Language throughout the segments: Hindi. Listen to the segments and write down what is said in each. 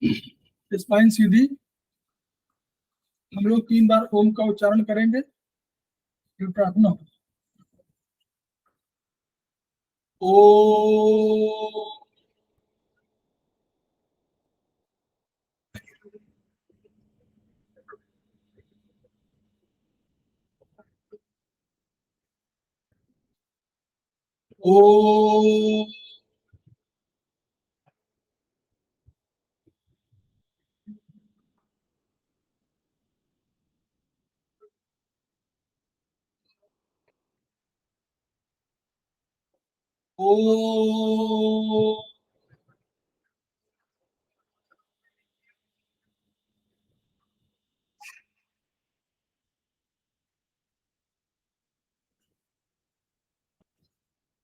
स्पाइन सीधी। हम लोग 3 बार ओम का उच्चारण करेंगे, फिर प्रार्थना होगी। ओ ओ ओ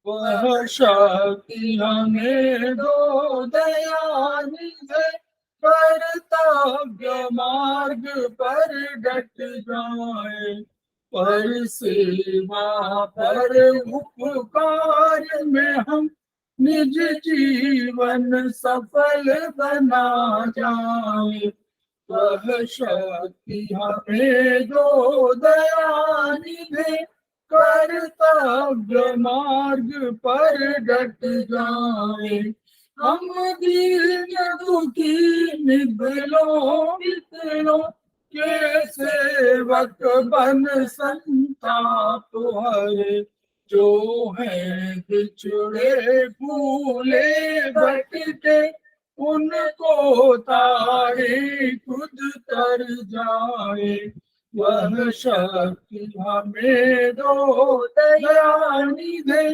वह शक्ति हमें दो दयानिधे, कर्तव्य मार्ग पर डट जाए, पर सेवा पर उपकार में हम निज जीवन सफल बना जाए। वह शक्ति हमें दो दयानिधे, कर्तव्य मार्ग पर डट जाए, हम दीन दुखी निधलों मित्रों के सेवक बन संताप हरे, जो है बिछड़े भूले भटके, उनको तारे खुद तर जाए। वह शक्ति हमें दो दयानिधे,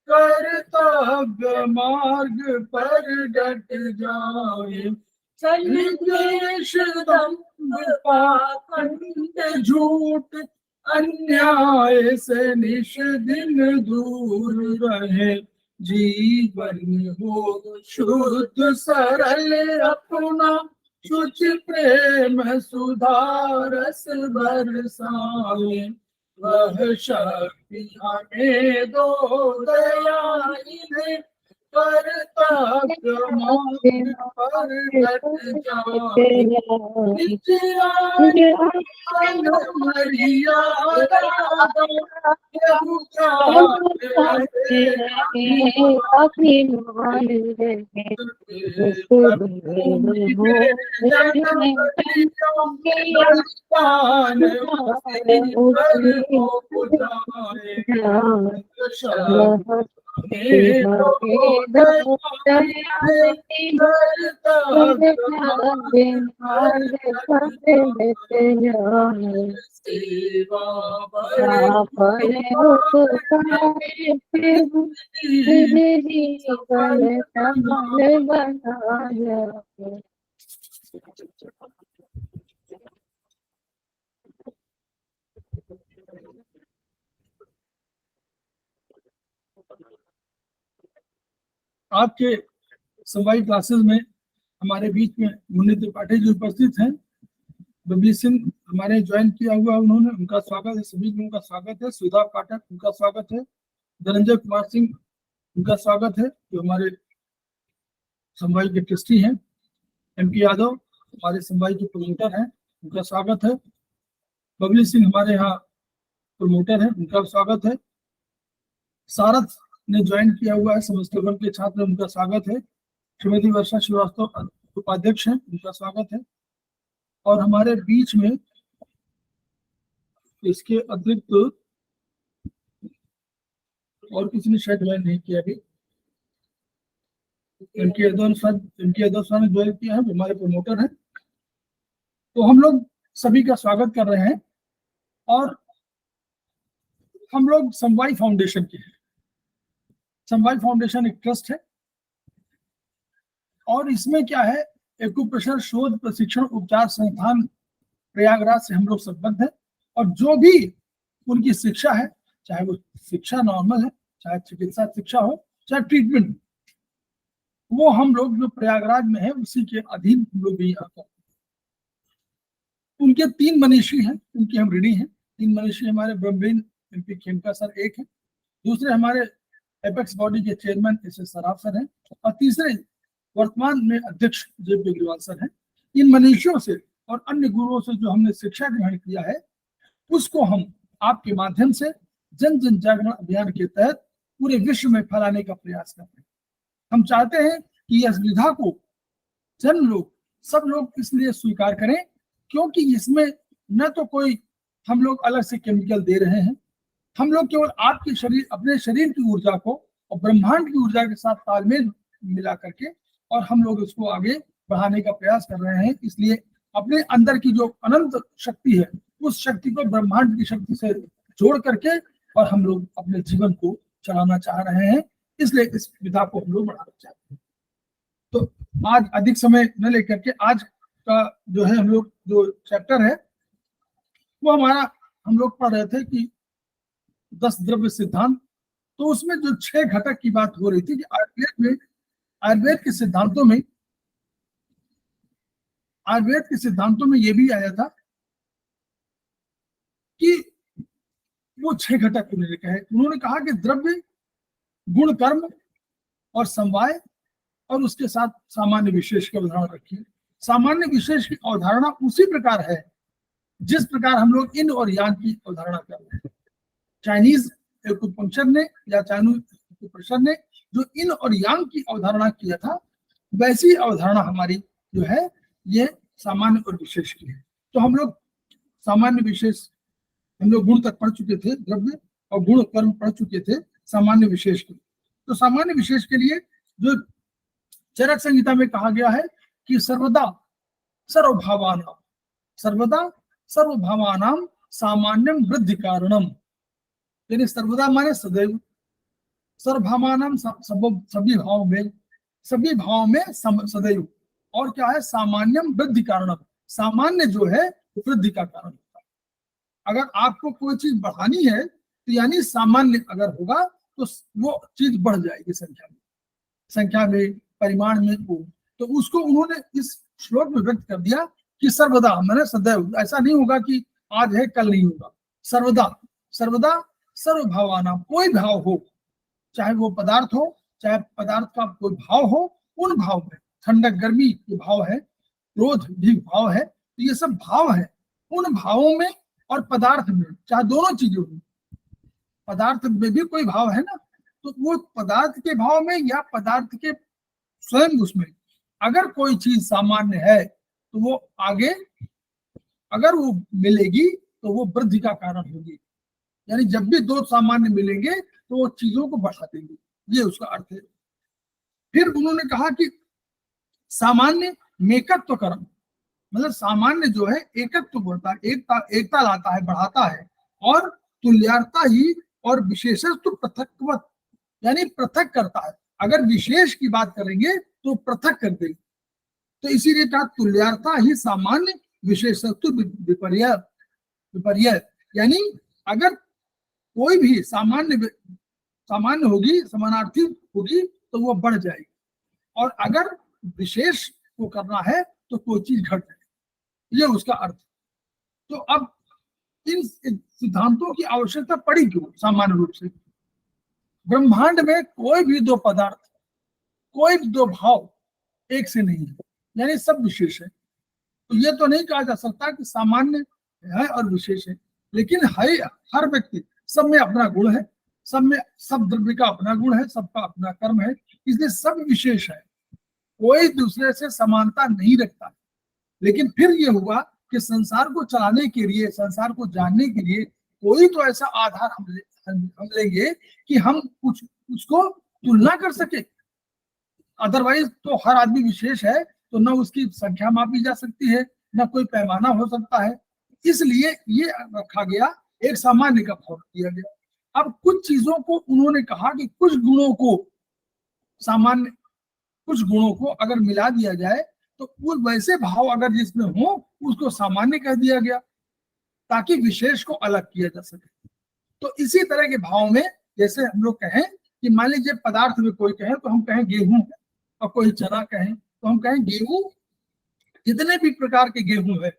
कर्तव्य मार्ग पर डट जाए, संदेश दंभ पाखंड झूठ अन्याय से निश दिन दूर रहे, जीवन हो शुद्ध सरल अपना, शुचि प्रेम सुधारस बरसाए। वह शक्ति हमें दो दयानिधे, कर्तव्य मार्ग पर डट जाए, नित्य मर्यादा आपके सवाई क्लासेस में हमारे बीच में मुन्नी त्रिपाठी जी उपस्थित हैं। बबली सिंह हमारे ज्वाइन किया हुआ उन्होंने, उनका स्वागत है। सभी लोगों का स्वागत है। सुधा पाठक उनका स्वागत है। धनंजय कुमार सिंह उनका स्वागत है, जो हमारे संवाई के ट्रस्टी हैं। MP यादव हमारे संवाई के प्रमोटर हैं, उनका स्वागत है। बबली सिंह हमारे यहाँ प्रमोटर हैं, उनका स्वागत है। सारथ ने ज्वाइन किया हुआ है, समस्तीपुर के छात्र, उनका स्वागत है। श्रीमती वर्षा श्रीवास्तव उपाध्यक्ष हैं, उनका स्वागत है। और हमारे बीच में इसके अतिरिक्त और किसी ने शायद ज्वाइन नहीं किया अभी। इनके यादव ने ज्वाइन किया है, हमारे प्रमोटर हैं। तो हम लोग सभी का स्वागत कर रहे हैं। और हम लोग समवाई फाउंडेशन के हैं। समवाई फाउंडेशन एक ट्रस्ट है, और इसमें क्या है, एक्यूप्रेशर शोध प्रशिक्षण उपचार संस्थान प्रयागराज से हम लोग संबद्ध है। और जो भी उनकी शिक्षा है, चाहे वो शिक्षा नॉर्मल है, चाहे चिकित्सा शिक्षा हो, चाहे ट्रीटमेंट, वो हम लोग जो प्रयागराज में है उसी के अधीन हम लोग भी यहाँ करते हैं। उनके 3 मनीषी हैं, उनकी हम ऋणी हैं। 3 मनीषी हमारे ब्रह्मलीन MP खेमका सर एक है, दूसरे हमारे एपेक्स बॉडी के चेयरमैन SS सराफ सर हैं, और तीसरे वर्तमान में अध्यक्ष जे.पी. अग्रवाल सर हैं। इन मनीषियों से और अन्य गुरुओं से जो हमने शिक्षा ग्रहण किया है, उसको हम आपके माध्यम से जन जन जागरण अभियान के तहत पूरे विश्व में फैलाने का प्रयास कर रहे हैं। हम चाहते हैं कि इस विधा को जन लोग, सब लोग इसलिए स्वीकार करें क्योंकि इसमें न तो कोई हम लोग अलग से केमिकल दे रहे हैं, हम लोग केवल आपके शरीर, अपने शरीर की ऊर्जा को और ब्रह्मांड की ऊर्जा के साथ तालमेल मिला करके और हम लोग इसको आगे बढ़ाने का प्रयास कर रहे हैं। इसलिए अपने अंदर की जो अनंत शक्ति है, उस शक्ति को ब्रह्मांड की शक्ति से जोड़ करके और हम लोग अपने जीवन को चलाना चाह रहे हैं। इसलिए इस विधा को हम लोग बढ़ाना चाहते हैं। तो आज अधिक समय न लेकर के आज का जो है हम लोग जो चैप्टर है वो हमारा, हम लोग पढ़ रहे थे कि 10 द्रव्य सिद्धांत। तो उसमें जो 6 घटक की बात हो रही थी कि आयुर्वेद के सिद्धांतों में ये भी आया था कि वो 6 घटक उन्होंने कहे। उन्होंने कहा कि द्रव्य, गुण, कर्म और समवाय और उसके साथ सामान्य विशेष की अवधारणा रखी। सामान्य विशेष की अवधारणा उसी प्रकार है जिस प्रकार हम लोग इन और यांग की अवधारणा कर रहे हैं। चाइनीज एक्यूपंक्चर ने या चाइनीज एक्यूप्रेशर ने जो इन और यांग की अवधारणा किया था, वैसी अवधारणा हमारी जो है ये सामान्य और विशेष की है। तो हम लोग सामान्य विशेष, हम लोग गुण तक पढ़ चुके थे, द्रव्य और गुण कर्म पढ़ चुके थे। सामान्य विशेष की, तो सामान्य विशेष के लिए जो चरक संहिता में कहा गया है कि सर्वदा सर्वभावानाम सामान्यम वृद्धि कारणम, यानी सर्वदा माने सदैव, सर्वभावानाम सभी भाव में सदैव, और क्या है सामान्यम वृद्धि कारणम, सामान्य जो है वृद्धि का कारण होता है। अगर आपको कोई चीज बढ़ानी है तो यानी सामान्य अगर होगा तो वो चीज बढ़ जाएगी संख्या में, परिमाण में। तो उसको उन्होंने इस श्लोक में व्यक्त कर दिया कि सर्वदा मैंने सदैव, ऐसा नहीं होगा कि आज है कल नहीं होगा। सर्वदा सर्वभावानाम, कोई भाव हो, चाहे वो पदार्थ हो, चाहे पदार्थ का कोई भाव हो, उन भाव में ठंडक गर्मी ये भाव है, क्रोध भी भाव है, तो ये सब भाव है। उन भावों में और पदार्थ में, चाहे दोनों चीजें हो, पदार्थ में भी कोई भाव है ना, तो वो पदार्थ के भाव में या पदार्थ के स्वयं उसमें अगर कोई चीज सामान्य है तो वो आगे अगर वो मिलेगी तो वो वृद्धि का कारण होगी। यानी जब भी दो सामान्य मिलेंगे तो वो चीजों को बढ़ा देंगे, ये उसका अर्थ है। फिर उन्होंने कहा कि सामान्य मेकत्व कर्म, मतलब सामान्य जो है एकत्व बढ़ता है, एकता लाता है, बढ़ाता है, और तुल्यार्ता ही और विशेषत्व पृथकवत, यानी पृथक करता है। अगर विशेष की बात करेंगे तो पृथक कर देगी। तो इसीलिए कहा तुल्यार्ता ही सामान्य विशेषत्व विपर्य, यानी अगर कोई भी सामान्य होगी, समानार्थी होगी तो वो बढ़ जाएगी, और अगर विशेष को करना है तो कोई चीज घट जाएगी, ये उसका अर्थ। तो अब इन सिद्धांतों की आवश्यकता पड़ी क्यों? सामान्य रूप से ब्रह्मांड में कोई भी दो पदार्थ, कोई भी दो भाव एक से नहीं है, यानी सब विशेष है। तो ये तो नहीं कहा जा सकता कि सामान्य है और विशेष है, लेकिन हर व्यक्ति, सब में अपना गुण है, सब द्रव्य का अपना गुण है, सबका अपना कर्म है, इसलिए सब विशेष है, कोई दूसरे से समानता नहीं रखता। लेकिन फिर ये हुआ कि संसार को चलाने के लिए, संसार को जानने के लिए कोई तो ऐसा आधार हम लेंगे कि हम कुछ उसको तुलना कर सके। अदरवाइज तो हर आदमी विशेष है, तो न उसकी संख्या मापी जा सकती है, न कोई पैमाना हो सकता है। इसलिए ये रखा गया, एक सामान्य का भाव किया गया। अब कुछ चीजों को उन्होंने कहा कि कुछ गुणों को सामान्य, कुछ गुणों को अगर मिला दिया जाए तो वो वैसे भाव अगर जिसमें हो उसको सामान्य कह दिया गया, ताकि विशेष को अलग किया जा सके। तो इसी तरह के भाव में, जैसे हम लोग कहें कि मान लीजिए पदार्थ में कोई कहे तो हम कहें गेहूं है, और कोई चना कहें तो हम कहें गेहूं। जितने भी प्रकार के गेहूं है,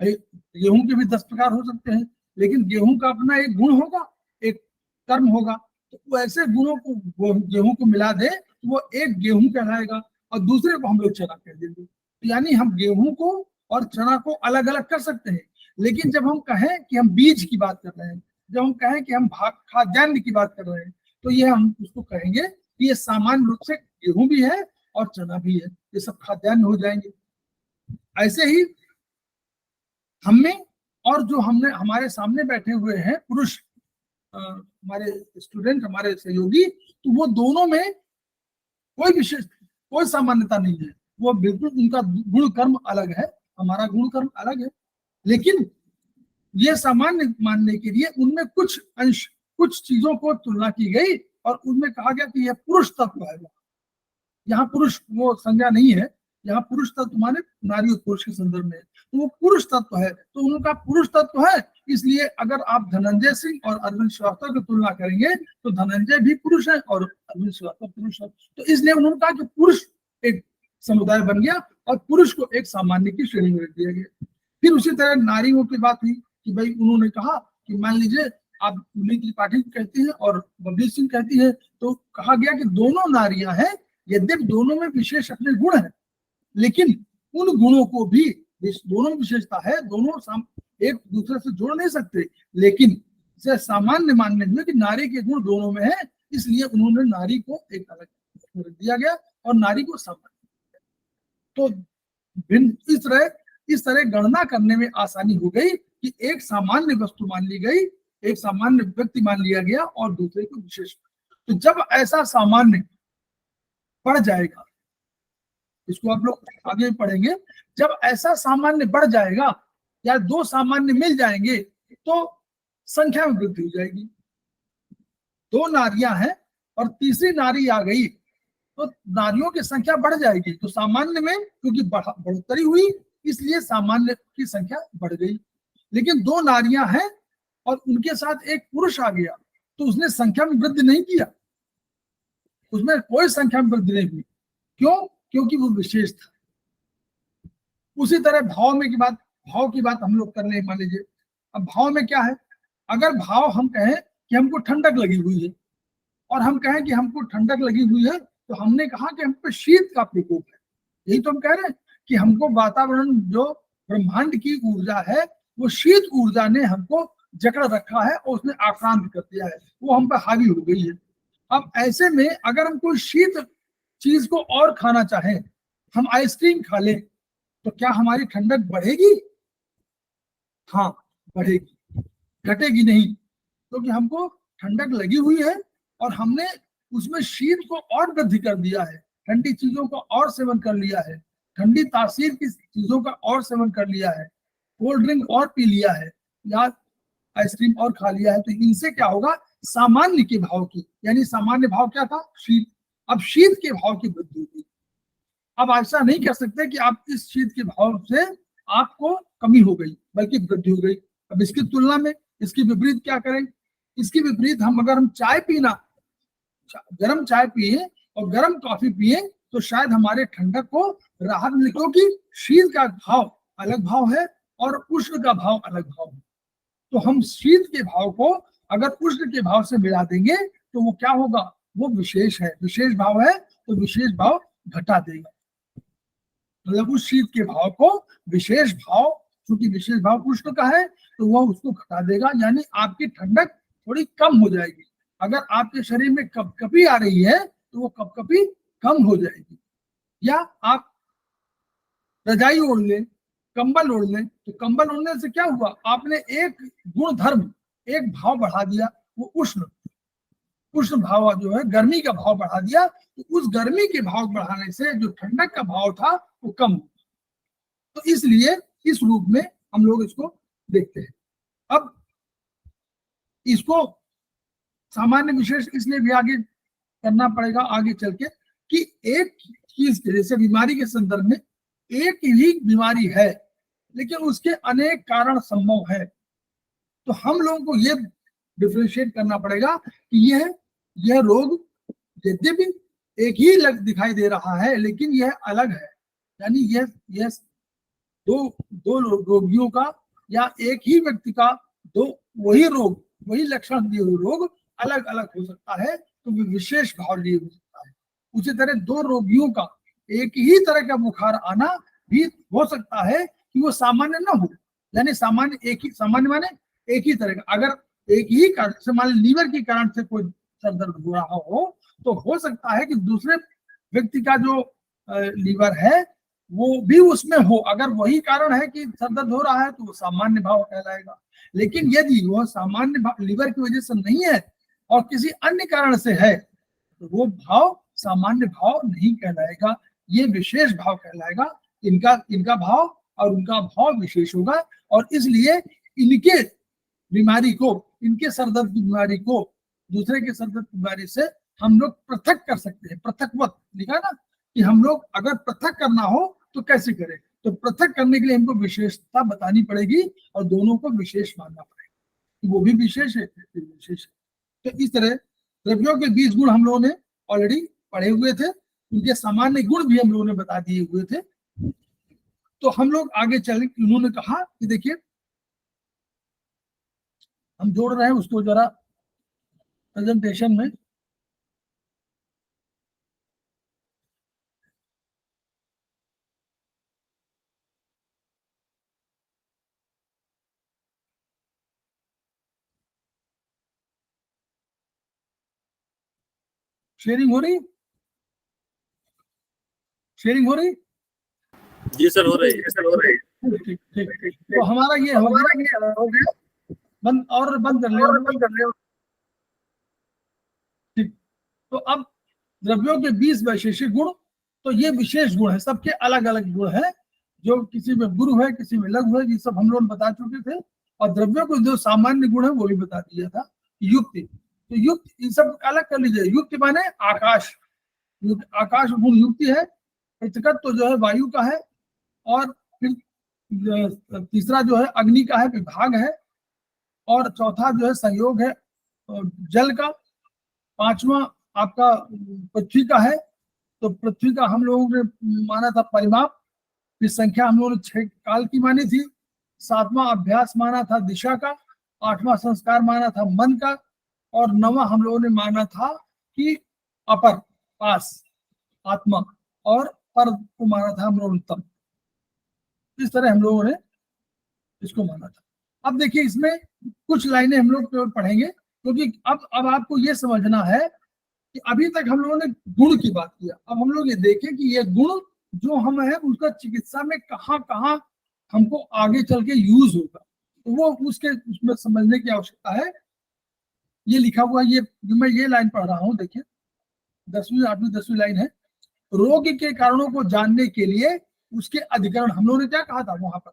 गेहूं के भी 10 प्रकार हो सकते हैं, लेकिन गेहूं का अपना एक गुण होगा, एक कर्म होगा। तो वैसे गुणों को, गेहूं को मिला दे तो वो एक गेहूं कहलाएगा। और दूसरे को हम लोग चना कह देंगे। यानी हम गेहूं को और चना को अलग अलग कर सकते हैं, लेकिन जब हम कहें कि हम बीज की बात कर रहे हैं, जब हम कहें कि हम खाद्यान्न की बात कर रहे हैं, तो ये हम उसको कहेंगे कि ये सामान्य रूप से गेहूं भी है और चना भी है, ये सब खाद्यान्न हो जाएंगे। ऐसे ही हमने और जो हमने हमारे सामने बैठे हुए हैं पुरुष, हमारे स्टूडेंट, हमारे सहयोगी, तो वो दोनों में कोई विशेष, कोई सामान्यता नहीं है। वो बिल्कुल उनका गुण कर्म अलग है, हमारा गुण कर्म अलग है, लेकिन ये सामान्य मानने के लिए उनमें कुछ अंश, कुछ चीजों को तुलना की गई और उनमें कहा गया कि यह पुरुष तत्व है। यहाँ पुरुष वो संज्ञा नहीं है, यहाँ पुरुष तत्व माने नारी और पुरुष के संदर्भ में, तो वो पुरुष तत्व है, तो उनका पुरुष तत्व है। इसलिए अगर आप धनंजय सिंह और अरविंद श्रीवास्तव की तुलना करेंगे तो धनंजय भी पुरुष है और अरविंद श्रीवास्तव पुरुष है, तो इसलिए उन्होंने कहा कि पुरुष एक समुदाय बन गया और पुरुष को एक सामान्य की श्रेणी में रख दिया गया। फिर उसी तरह नारियों की बात हुई कि भाई उन्होंने कहा कि मान लीजिए आप उर्मी त्रिपाठी कहती है और बबली सिंह कहती है, तो कहा गया कि दोनों नारियां हैं, यद्यपि दोनों में विशेष अपने गुण है, लेकिन उन गुणों को भी, दोनों विशेषता है, दोनों एक दूसरे से जोड़ नहीं सकते, लेकिन इसे सामान्य मानने में कि नारी के गुण दोनों में है, इसलिए उन्होंने नारी को एक अलग दिया गया और नारी को सामान्य। तो भिन्न इस तरह गणना करने में आसानी हो गई कि एक सामान्य वस्तु मान ली गई, एक सामान्य व्यक्ति मान लिया गया और दूसरे को विशेष। तो जब ऐसा सामान्य बढ़ जाएगा, इसको आप लोग आगे पढ़ेंगे, जब ऐसा सामान्य बढ़ जाएगा या दो सामान्य मिल जाएंगे तो संख्या में वृद्धि हो जाएगी। दो नारियां हैं और तीसरी नारी आ गई तो नारियों की संख्या बढ़ जाएगी, तो सामान्य में क्योंकि बढ़ोतरी हुई इसलिए सामान्य की संख्या बढ़ गई। लेकिन दो नारियां हैं और उनके साथ एक पुरुष आ गया तो उसने संख्या में वृद्धि नहीं किया, उसमें कोई संख्या में वृद्धि नहीं हुई। क्यों? क्योंकि वो विशेष था। उसी तरह भाव की बात हम लोग कर रहे हैं। मान लीजिए अब भाव में क्या है, अगर भाव हम कहें कि हमको ठंडक लगी हुई है और हम कहें कि हमको ठंडक लगी हुई है, तो हमने कहा कि हम पे शीत का प्रकोप है। यही तो हम कह रहे हैं कि हमको वातावरण, जो ब्रह्मांड की ऊर्जा है, वो शीत ऊर्जा ने हमको जकड़ रखा है और उसने आक्रांत कर दिया है, वो हम पे हावी हो गई है। अब ऐसे में अगर हम कोई शीत चीज को और खाना चाहें, हम आइसक्रीम खा लें, तो क्या हमारी ठंडक बढ़ेगी? हाँ बढ़ेगी, घटेगी नहीं, क्योंकि तो हमको ठंडक लगी हुई है और हमने उसमें शीत को और वृद्धि कर दिया है, ठंडी चीजों का और सेवन कर लिया है, ठंडी तासीर की चीजों का और सेवन कर लिया है, कोल्ड ड्रिंक और पी लिया है या आइसक्रीम और खा लिया है, तो इनसे क्या होगा, सामान्य के भाव की, यानी सामान्य भाव क्या था, शीत, अब शीत के भाव की वृद्धि होगी। अब ऐसा नहीं कह सकते कि आप इस शीत के भाव से आपको कमी हो गई, बल्कि वृद्धि हो गई। अब इसकी तुलना में इसकी विपरीत क्या करें, इसकी विपरीत अगर हम चाय पीना, गर्म चाय पिए और गर्म कॉफी पिए तो शायद हमारे ठंडक को राहत मिले, क्योंकि शीत का भाव अलग भाव है और उष्ण का भाव अलग भाव है। तो हम शीत के भाव को अगर उष्ण के भाव से मिला देंगे तो वो क्या होगा, वो विशेष है, विशेष भाव है, तो विशेष भाव घटा देगा। मतलब उस शीत के भाव को विशेष भाव, क्योंकि विशेष भाव उष्ण का है तो वह उसको घटा देगा, यानी आपकी ठंडक थोड़ी कम हो जाएगी। अगर आपके शरीर में कपकपी आ रही है तो वो कपकपी कम हो जाएगी। या आप रजाई ओढ़ लें, कंबल ओढ़ लें, तो कंबल ओढ़ने से क्या हुआ, आपने एक गुण धर्म, एक भाव बढ़ा दिया, वो उष्ण भाव जो है, गर्मी का भाव बढ़ा दिया, तो उस गर्मी के भाव बढ़ाने से जो ठंडक का भाव था वो कम। तो इसलिए इस रूप में हम लोग इसको देखते हैं। अब इसको सामान्य विशेष इसलिए भी आगे करना पड़ेगा आगे चल के कि एक चीज के, जैसे बीमारी के संदर्भ में एक ही बीमारी है लेकिन उसके अनेक कारण संभव है, तो हम लोगों को ये डिफरेंशिएट करना पड़ेगा कि यह रोग यद्यपि एक ही दिखाई दे रहा है लेकिन यह अलग है, यानी यह दो रोगियों का या एक ही व्यक्ति का दो वही रोग, वही लक्षण दिए हुए रोग अलग अलग हो सकता है, तो विशेष भाव लिए हो सकता है। उसी तरह दो रोगियों का एक ही तरह का बुखार आना भी हो सकता है कि वो सामान्य ना हो, यानी सामान्य एक ही, सामान्य माने एक ही तरह का, अगर एक ही कारण से मान लीवर के कारण से कोई सर दर्द हो रहा हो तो हो सकता है कि दूसरे व्यक्ति का जो लीवर है वो भी उसमें हो, अगर वही कारण है कि सर दर्द हो रहा है तो वो सामान्य भाव कहलाएगा। लेकिन यदि वह सामान्य लीवर की वजह से नहीं है और किसी अन्य कारण से है तो वो भाव सामान्य भाव नहीं कहलाएगा, ये विशेष भाव कहलाएगा। इनका भाव और उनका भाव विशेष होगा और इसलिए इनके बीमारी को, इनके सरदर्द की बीमारी को दूसरे के सरदर्द की बीमारी से हम लोग पृथक कर सकते हैं। पृथकवत लिखा ना कि हम लोग अगर पृथक करना हो तो कैसे करें, तो पृथक करने के लिए हमको विशेषता बतानी पड़ेगी और दोनों को विशेष मानना पड़ेगा, वो भी विशेष है विशेष है। तो इस तरह द्रव्यों के 20 गुण हम लोगों ने ऑलरेडी पढ़े हुए थे, उनके सामान्य गुण भी हम लोगों ने बता दिए हुए थे। तो हम लोग आगे चले, उन्होंने कहा कि देखिए हम जोड़ रहे हैं उसको जरा प्रेजेंटेशन में। शेयरिंग हो रही, शेयरिंग हो रही? जी सर हो रही है, सर हो रही है। ठीक ठीक ठीक। तो हमारा ये हो गया, बंद और बंद कर ले। ठीक, तो अब द्रव्यों के 20 वैशेषिक गुण, तो ये विशेष गुण है, सबके अलग अलग गुण है, जो किसी में गुरु है किसी में लघु है, ये सब हम लोग बता चुके थे। और द्रव्यों को जो सामान्य गुण है वो भी बता दिया था। युक्ति, तो युक्त इन सब अलग कर लीजिए। युक्ति माने आकाश, आकाश गुण युक्ति है। पृथकत्व तो जो है वायु का है, और फिर तीसरा जो है अग्नि का है, विभाग है, और चौथा जो है संयोग है जल का, पांचवा आपका पृथ्वी का है, तो पृथ्वी का हम लोगों ने माना था परिमाप, फिर संख्या हम लोगों ने 6 काल की मानी थी, 7वां अभ्यास माना था दिशा का, 8वां संस्कार माना था मन का, और 9वां हम लोगों ने माना था कि अपर पास आत्मा, और पर को माना था हम लोगों ने तम। इस तरह हम लोगों ने इसको माना था। अब देखिए इसमें कुछ लाइनें हम लोग पढ़ेंगे, क्योंकि अब आपको ये समझना है कि अभी तक हम लोगों ने गुण की बात किया, अब हम लोग ये देखें कि ये गुण जो हम है उसका चिकित्सा में कहाँ कहाँ हमको आगे चल के यूज होगा, तो वो उसमें समझने की आवश्यकता है। ये लिखा हुआ ये मैं ये लाइन पढ़ रहा हूँ, देखिए 10वीं 8वीं 10वीं लाइन है। रोग के कारणों को जानने के लिए उसके अधिकरण, हम लोगों ने क्या कहा था वहां पर,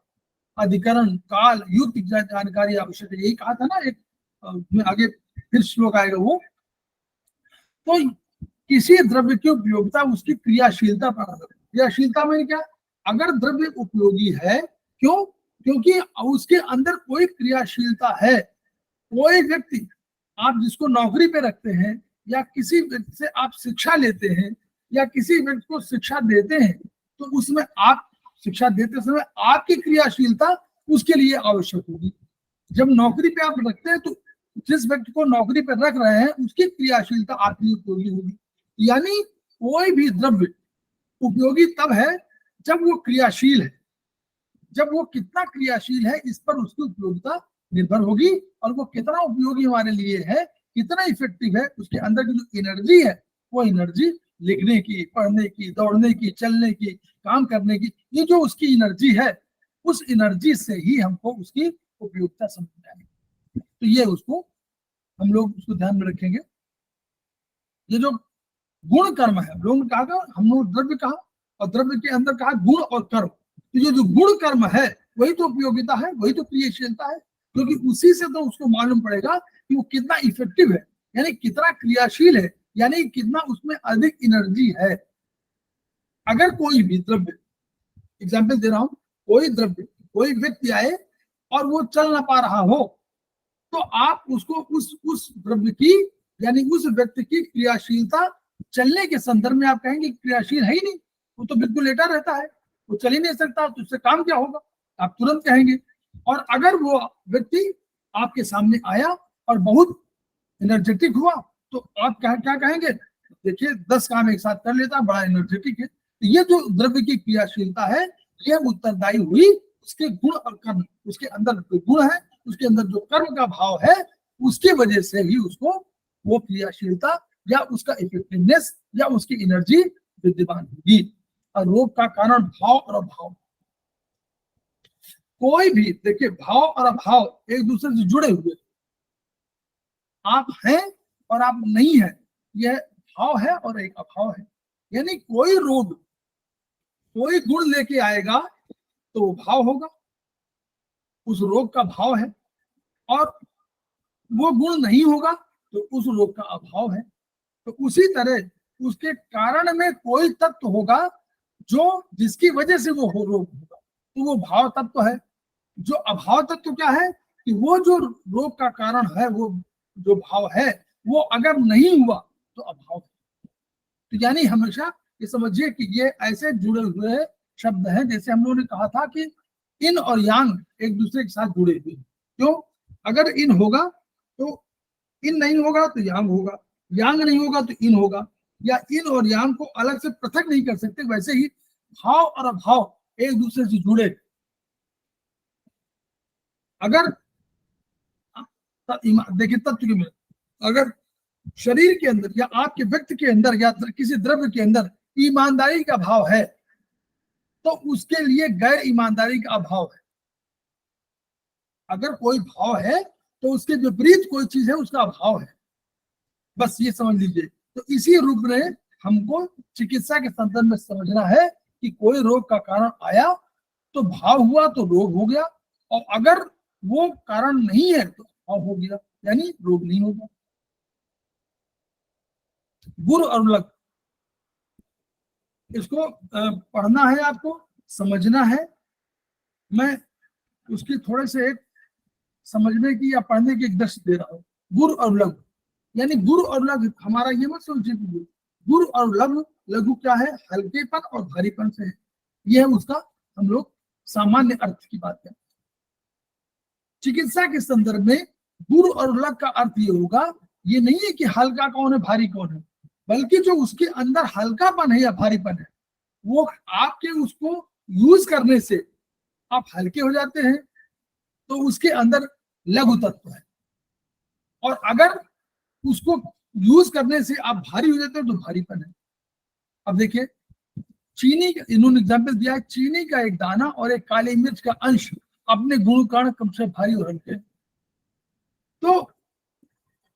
अधिकरण काल युक्त जानकारी आवश्यक है, यही कहा था ना। एक आगे फिर श्लोक आएगा वो। तो किसी द्रव्य की उपयोगिता उसकी क्रियाशीलता पर आधारित। क्रियाशीलता में क्या, अगर द्रव्य उपयोगी है, क्यों, क्योंकि उसके अंदर कोई क्रियाशीलता है। कोई व्यक्ति आप जिसको नौकरी पे रखते हैं, या किसी व्यक्ति से आप शिक्षा लेते हैं, या किसी व्यक्ति को शिक्षा देते हैं, तो उसमें आप शिक्षा देते समय आपकी क्रियाशीलता उसके लिए आवश्यक होगी। जब नौकरी पे आप रखते हैं तो जिस व्यक्ति को नौकरी पे रख रहे हैं उसकी क्रियाशीलता आपके लिए उपयोगी होगी। यानी कोई भी द्रव्य उपयोगी तब है जब वो क्रियाशील है, जब वो कितना क्रियाशील है इस पर उसकी उपयोगिता निर्भर होगी, और वो कितना उपयोगी हमारे लिए है, कितना इफेक्टिव है, उसके अंदर की जो एनर्जी है वो एनर्जी लिखने की, पढ़ने की, दौड़ने की, चलने की, काम करने की, ये जो उसकी एनर्जी है, उस एनर्जी से ही हमको उसकी उपयोगिता समझ में आएगी। तो ये उसको हम लोग उसको ध्यान में रखेंगे। ये जो गुण कर्म है, लोगों ने कहा, हम लोग द्रव्य कहा और द्रव्य के अंदर कहा गुण और कर्म, तो ये जो गुण कर्म है वही तो उपयोगिता है, वही तो क्रियाशीलता है, क्योंकि उसी से तो उसको मालूम पड़ेगा कि वो कितना इफेक्टिव है, यानी कितना क्रियाशील है, यानी कितना उसमें अधिक एनर्जी है। अगर कोई भी द्रव्य, एग्जाम्पल दे रहा हूं, कोई द्रव्य, कोई व्यक्ति आए और वो चल ना पा रहा हो, तो आप उसको उस द्रव्य की, यानी उस व्यक्ति की क्रियाशीलता चलने के संदर्भ में आप कहेंगे क्रियाशील है ही नहीं, वो तो बिल्कुल लेटा रहता है, वो चल ही नहीं सकता, तो उससे काम क्या होगा, आप तुरंत कहेंगे। और अगर वो व्यक्ति आपके सामने आया और बहुत एनर्जेटिक हुआ, तो आप क्या कहेंगे, देखिए 10 काम एक साथ कर लेता, बड़ा एनर्जेटिक है। ये जो द्रव्य की क्रियाशीलता है यह उत्तरदायी हुई उसके गुण और कर्म, उसके अंदर जो गुण है, उसके अंदर जो कर्म का भाव है, उसकी वजह से ही उसको वो क्रियाशीलता या उसका इफेक्टिवनेस या उसकी एनर्जी विद्यमान होगी। और रोग का कारण भाव और अभाव। कोई भी देखिए, भाव और अभाव एक दूसरे से जुड़े हुए, आप हैं और आप नहीं है, यह भाव है और एक अभाव है। यानी कोई रोग कोई गुण लेके आएगा तो वो भाव होगा, उस रोग का भाव है, और वो गुण नहीं होगा तो उस रोग का अभाव है। तो उसी तरह उसके कारण में कोई तत्व होगा जो जिसकी वजह से वो रोग होगा, तो वो भाव तत्व है। जो अभाव तत्व क्या है कि वो जो रोग का कारण है, वो जो भाव है, वो अगर नहीं हुआ तो अभाव है। तो यानी हमेशा ये समझिए कि ये ऐसे जुड़े हुए शब्द हैं, जैसे हम लोगों ने कहा था कि इन और यांग एक दूसरे के साथ जुड़े हुए। क्यों? अगर इन होगा तो इन नहीं होगा तो यांग होगा, यांग नहीं होगा तो इन होगा, या इन और यांग को अलग से पृथक नहीं कर सकते। वैसे ही भाव और अभाव एक दूसरे से जुड़े। अगर देखिए तत्व में, अगर शरीर के अंदर या आपके व्यक्ति के अंदर या किसी द्रव्य के अंदर ईमानदारी का भाव है तो उसके लिए गैर ईमानदारी का अभाव है। अगर कोई भाव है तो उसके विपरीत कोई चीज है, उसका अभाव है। बस ये समझ लीजिए। तो इसी रूप में हमको चिकित्सा के संदर्भ में समझना है कि कोई रोग का कारण आया तो भाव हुआ तो रोग हो गया, और अगर वो कारण नहीं है तो भाव हो गया, यानी रोग नहीं होगा। गुरु और लग, इसको पढ़ना है, आपको समझना है। मैं उसकी थोड़े से एक समझने की या पढ़ने की एक दृष्टि दे रहा हूँ। गुरु और लघु, यानी गुरु और लघु, हमारा ये मत सोचिए गुरु और लघु। लघु क्या है? हल्केपन और भारीपन से है। यह है उसका हम लोग सामान्य अर्थ की बात करें। चिकित्सा के संदर्भ में गुरु और लघु का अर्थ ये होगा, ये नहीं है कि हल्का कौन है भारी कौन है, बल्कि जो उसके अंदर हल्कापन है या भारीपन है, वो आपके उसको यूज करने से आप हल्के हो जाते हैं, तो उसके अंदर लघु तत्व है। और अगर उसको यूज करने से आप भारी हो जाते हो तो भारीपन है। अब देखिए, चीनी, इन्होंने एग्जाम्पल दिया है, चीनी का एक दाना और एक काली मिर्च का अंश अपने गुण कारण कम से भारी और हल्के। तो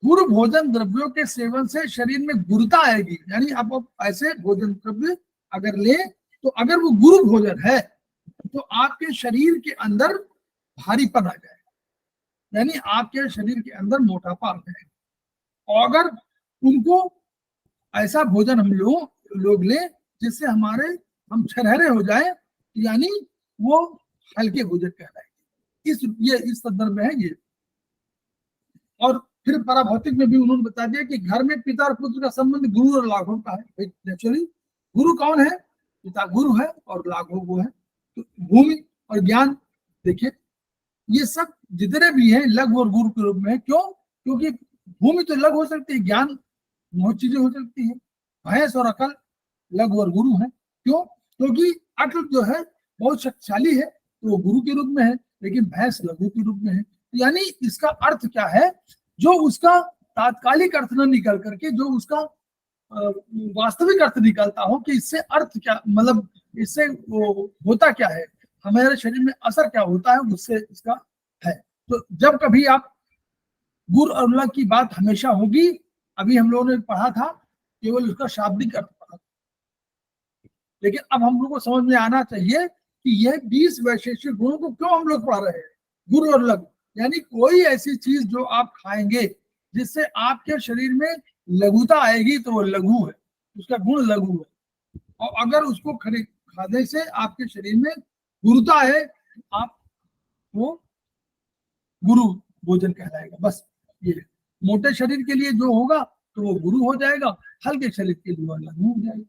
गुरु भोजन द्रव्यों के सेवन से शरीर में गुरुता आएगी। यानी आप ऐसे भोजन द्रव्य अगर ले, तो अगर वो गुरु भोजन है तो आपके शरीर के अंदर भारीपन आ जाएगा, यानी आपके शरीर के अंदर मोटापा आ जाएगा। और अगर उनको ऐसा भोजन हम लोग ले जिससे हम छरहरे हो जाए, यानी वो हल्के भोजन कहलाएंगे। इस संदर्भ में है ये। और फिर पराभौतिक में भी उन्होंने बता दिया कि घर में पिता और पुत्र का संबंध गुरु और लाघव का है। नेचुरली गुरु कौन है? पिता गुरु है और लाघव वो है। तो भूमि और ज्ञान, देखिए ये सब जितने भी हैं लघु और गुरु के रूप में है। क्यों? क्योंकि भूमि तो लघु हो सकती है, ज्ञान बहुत चीजें हो सकती है। भैंस और अकल लघु और गुरु है। क्यों? क्योंकि अकल जो है बहुत शक्तिशाली है तो वो गुरु के रूप में है, लेकिन भैंस लघु के रूप में है। यानी इसका अर्थ क्या है? जो उसका तात्कालिक अर्थ न निकल करके जो उसका वास्तविक अर्थ निकलता हो कि इससे अर्थ क्या, मतलब इससे वो होता क्या है, हमारे शरीर में असर क्या होता है, उससे इसका है। तो जब कभी आप गुरु और लघु की बात हमेशा होगी। अभी हम लोगों ने पढ़ा था केवल उसका शाब्दिक अर्थ पढ़ा, लेकिन अब हम लोग को समझ में आना चाहिए कि यह 20 वैशेषिक गुणों को क्यों हम लोग पढ़ रहे हैं। गुरु और लघु यानी कोई ऐसी चीज जो आप खाएंगे जिससे आपके शरीर में लघुता आएगी तो वो लघु है, उसका गुण लघु है। और अगर उसको खाने से आपके शरीर में गुरुता है, आप वो गुरु भोजन कहलाएगा। बस ये मोटे शरीर के लिए जो होगा तो वो गुरु हो जाएगा, हल्के शरीर के लिए वो लघु हो जाएगा।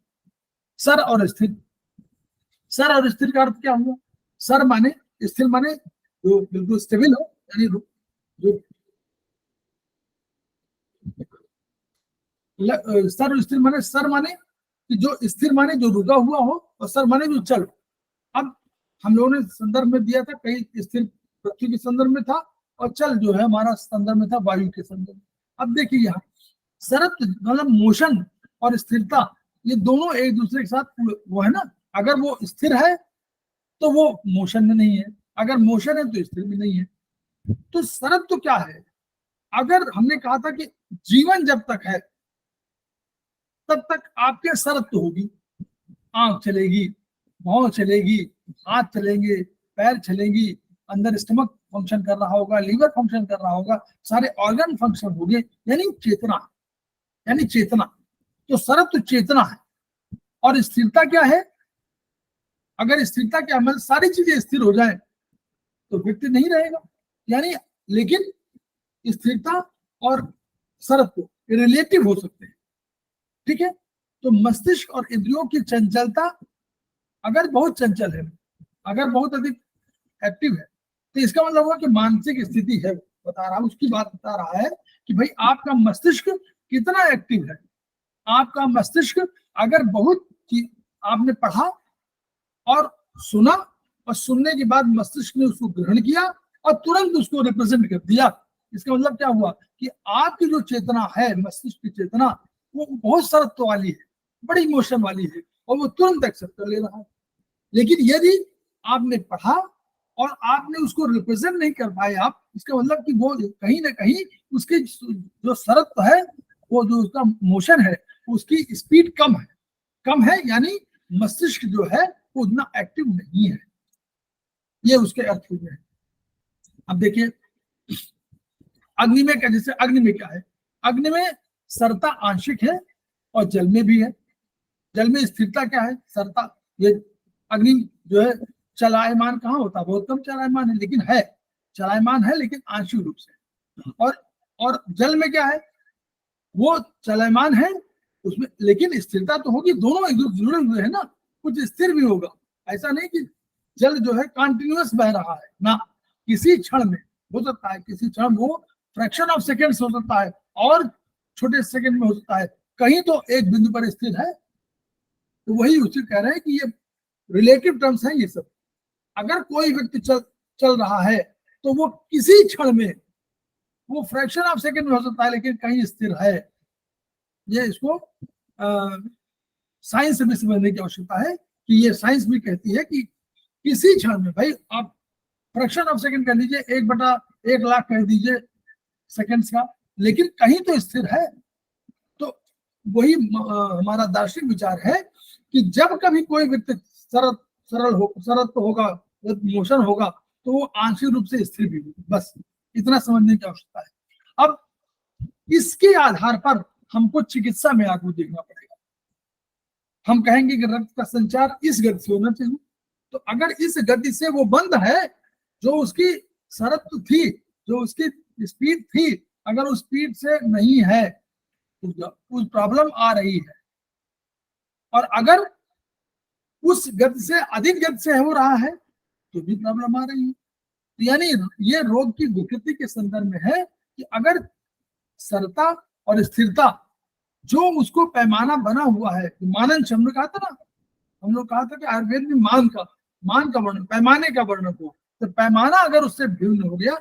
सर और स्थिर, सर और स्थिर का अर्थ क्या हुआ? सर माने, स्थिर माने जो बिल्कुल स्टेबल हो, यानी जो सर स्थिर माने, सर माने कि जो स्थिर माने जो रुका हुआ हो, और सर माने जो चल। अब हम लोगों ने संदर्भ में दिया था, कहीं स्थिर पृथ्वी के संदर्भ में था और चल जो है हमारा संदर्भ में था वायु के संदर्भ में। अब देखिए यहाँ सरत मतलब मोशन और स्थिरता, ये दोनों एक दूसरे के साथ वो है ना, अगर वो स्थिर है तो वो मोशन में नहीं है, अगर मोशन है तो स्थिर भी नहीं है। तो सरत तो क्या है, अगर हमने कहा था कि जीवन जब तक है तब तक आपके सरत तो होगी, आंख चलेगी, भौं चलेगी, हाथ चलेंगे, पैर चलेंगी, अंदर स्टमक फंक्शन कर रहा होगा, लीवर फंक्शन कर रहा होगा, सारे ऑर्गन फंक्शन हो गए, यानी चेतना, यानी चेतना। तो सरत तो चेतना है। और स्थिरता क्या है, अगर स्थिरता क्या मतलब सारी चीजें स्थिर हो जाए तो व्यक्ति नहीं रहेगा, यानी लेकिन स्थिरता और सरत को रिलेटिव हो सकते हैं, ठीक है। तो मस्तिष्क और इंद्रियों की चंचलता अगर बहुत चंचल है, अगर बहुत अधिक एक्टिव है, तो इसका मतलब हुआ कि मानसिक स्थिति है, बता रहा उसकी बात बता रहा है कि भाई आपका मस्तिष्क कितना एक्टिव है। आपका मस्तिष्क अगर बहुत आपने पढ़ा और सुना और सुनने के बाद मस्तिष्क ने उसको ग्रहण किया और तुरंत उसको रिप्रेजेंट कर दिया, इसका मतलब क्या हुआ कि आपकी जो चेतना है, मस्तिष्क की चेतना, वो बहुत सरत्व वाली है, बड़ी इमोशन वाली है और वो तुरंत एक्सेप्ट कर ले रहा है। लेकिन यदि आपने पढ़ा और आपने उसको रिप्रेजेंट नहीं कर पाए आप, इसका मतलब कि वो कहीं ना कहीं उसकी जो सरत्व है, वो जो उसका मोशन है, उसकी स्पीड कम है, यानी मस्तिष्क जो है वो उतना एक्टिव नहीं है, ये उसके अर्थ हुए हैं। अब देखिए अग्नि में क्या, जैसे अग्नि में क्या है, अग्नि में सरता आंशिक है और जल में भी है। जल में स्थिरता क्या है, सरता। ये अग्नि जो है चलायमान कहाँ होता है, बहुत कम चलायमान है, लेकिन है चलायमान है, लेकिन आंशिक रूप से। और जल में क्या है, वो चलायमान है उसमें, लेकिन स्थिरता तो होगी, दोनों एक दूसरे जुड़े हुए हैं ना, कुछ स्थिर भी होगा। ऐसा नहीं कि जल जो है कंटिन्यूअस बह रहा है ना, किसी क्षण में हो सकता है, किसी क्षण वो फ्रैक्शन ऑफ सेकेंड्स हो सकता है और छोटे सेकंड में हो सकता है, कहीं तो एक बिंदु पर स्थिर है। तो वही उसे कह रहे हैं कि ये रिलेटिव टर्म्स हैं ये सब। अगर कोई व्यक्ति चल रहा है तो वो किसी क्षण में, वो फ्रैक्शन ऑफ सेकंड में हो सकता है, लेकिन कहीं स्थिर है। ये इसको साइंस से भी समझने की आवश्यकता है कि ये साइंस भी कहती है कि किसी क्षण में, भाई आप फ्रैक्शन ऑफ सेकंड कह लीजिए, 1/1,00,000 कह दीजिए सेकंड्स का, लेकिन कहीं तो स्थिर है। तो वही हमारा दार्शनिक विचार है कि जब कभी कोई व्यक्ति सरल तो होगा, मोशन होगा, तो वो आंशिक रूप से स्थिर भी होगी, बस इतना समझने की आवश्यकता है। अब इसके आधार पर हमको चिकित्सा में आगे देखना पड़ेगा। हम कहेंगे कि रक्त का संचार इस गति से होना चाहिए, तो अगर इस गति से वो बंद है, जो उसकी सरत्व थी, जो उसकी स्पीड थी, अगर उस स्पीड से नहीं है तो प्रॉब्लम आ रही है। और अगर उस गति से अधिक गति से हो रहा है तो भी प्रॉब्लम आ रही है। तो यानी ये रोग की विकृति के संदर्भ में है कि अगर सरता और स्थिरता, जो उसको पैमाना बना हुआ है, मानन हमने कहा था ना, हम लोग कहा था कि आयुर्वेद में मान का वर्णन, पैमाने का वर्णन हो, तो पैमाना अगर उससे भिन्न हो गया,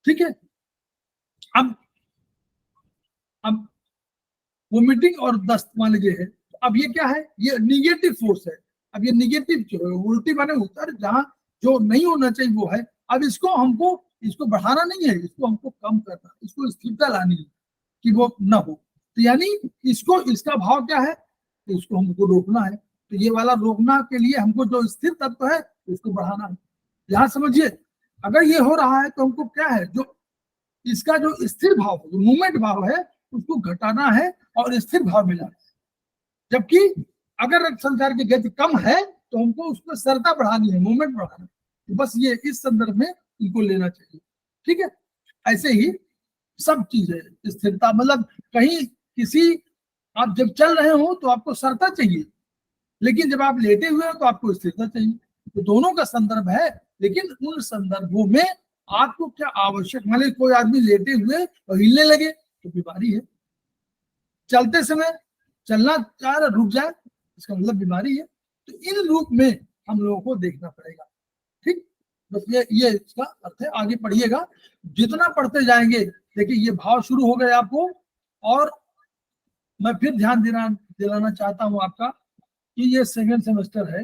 ठीक है। अब वोमिटिंग और दस्त मान लीजिए है, तो अब ये क्या है, ये निगेटिव फोर्स है। अब ये निगेटिव जो है, उल्टी माने उत्तर, जहां जो नहीं होना चाहिए वो है। अब इसको बढ़ाना नहीं है, इसको हमको कम करना, इसको स्थिरता लानी है कि वो ना हो। तो यानी इसका भाव क्या है, तो इसको हमको रोकना है। तो ये वाला रोकना के लिए हमको जो स्थिर तत्व है उसको बढ़ाना है। यहाँ समझिए, अगर ये हो रहा है तो हमको क्या है, जो इसका जो स्थिर भाव, जो मूवमेंट भाव है, उसको घटाना है और स्थिर भाव में लाना है। जबकि अगर रक्त संचार की गति कम है तो हमको उसको सरता बढ़ानी है, मूवमेंट बढ़ाना है। तो बस ये इस संदर्भ में इनको लेना चाहिए, ठीक है। ऐसे ही सब चीजें स्थिरता, मतलब कहीं किसी, आप जब चल रहे हो तो आपको सरता चाहिए, लेकिन जब आप लेटे हुए हो तो आपको स्थिरता चाहिए। तो दोनों का संदर्भ है, लेकिन उन संदर्भों में आपको क्या आवश्यक, मान लीजिए कोई आदमी लेटे हुए और हिलने लगे तो बीमारी है। चलते समय चलना चाह रहा, रुक जाए इसका मतलब बीमारी है। तो इन रूप में हम लोगों को देखना पड़ेगा। ठीक, बस ये इसका अर्थ है। आगे पढ़िएगा, जितना पढ़ते जाएंगे देखिए ये भाव शुरू हो गए आपको। और मैं फिर ध्यान दिलाना चाहता हूं आपका कि ये सेकेंड सेमेस्टर है,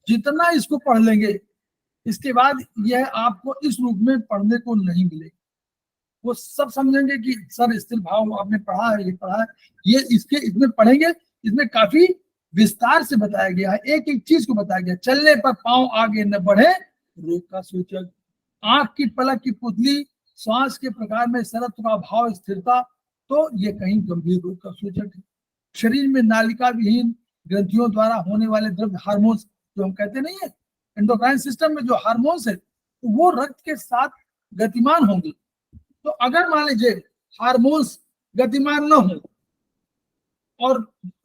जितना इसको पढ़ लेंगे इसके बाद यह आपको इस रूप में पढ़ने को नहीं मिलेगा। वो सब समझेंगे कि सर स्थिर भाव आपने पढ़ा है, ये पढ़ा है, ये इसमें पढ़ेंगे, इसमें काफी विस्तार से बताया गया है, एक एक चीज को बताया गया। चलने पर पांव आगे न बढ़े रोग का सूचक, आंख की पलक की पुतली, श्वास के प्रकार में सरत्व का भाव, स्थिरता, तो ये कहीं गंभीर रोग का सूचक है। शरीर में नालिका विहीन ग्रंथियों द्वारा होने वाले द्रव्य हार्मोन्स, जो हम कहते नहीं है एंडोक्राइन सिस्टम में जो हार्मोन्स है, तो वो रक्त के साथ गतिमान होंगे। तो अगर मान लीजिए हार्मोन्स गतिमान न हो और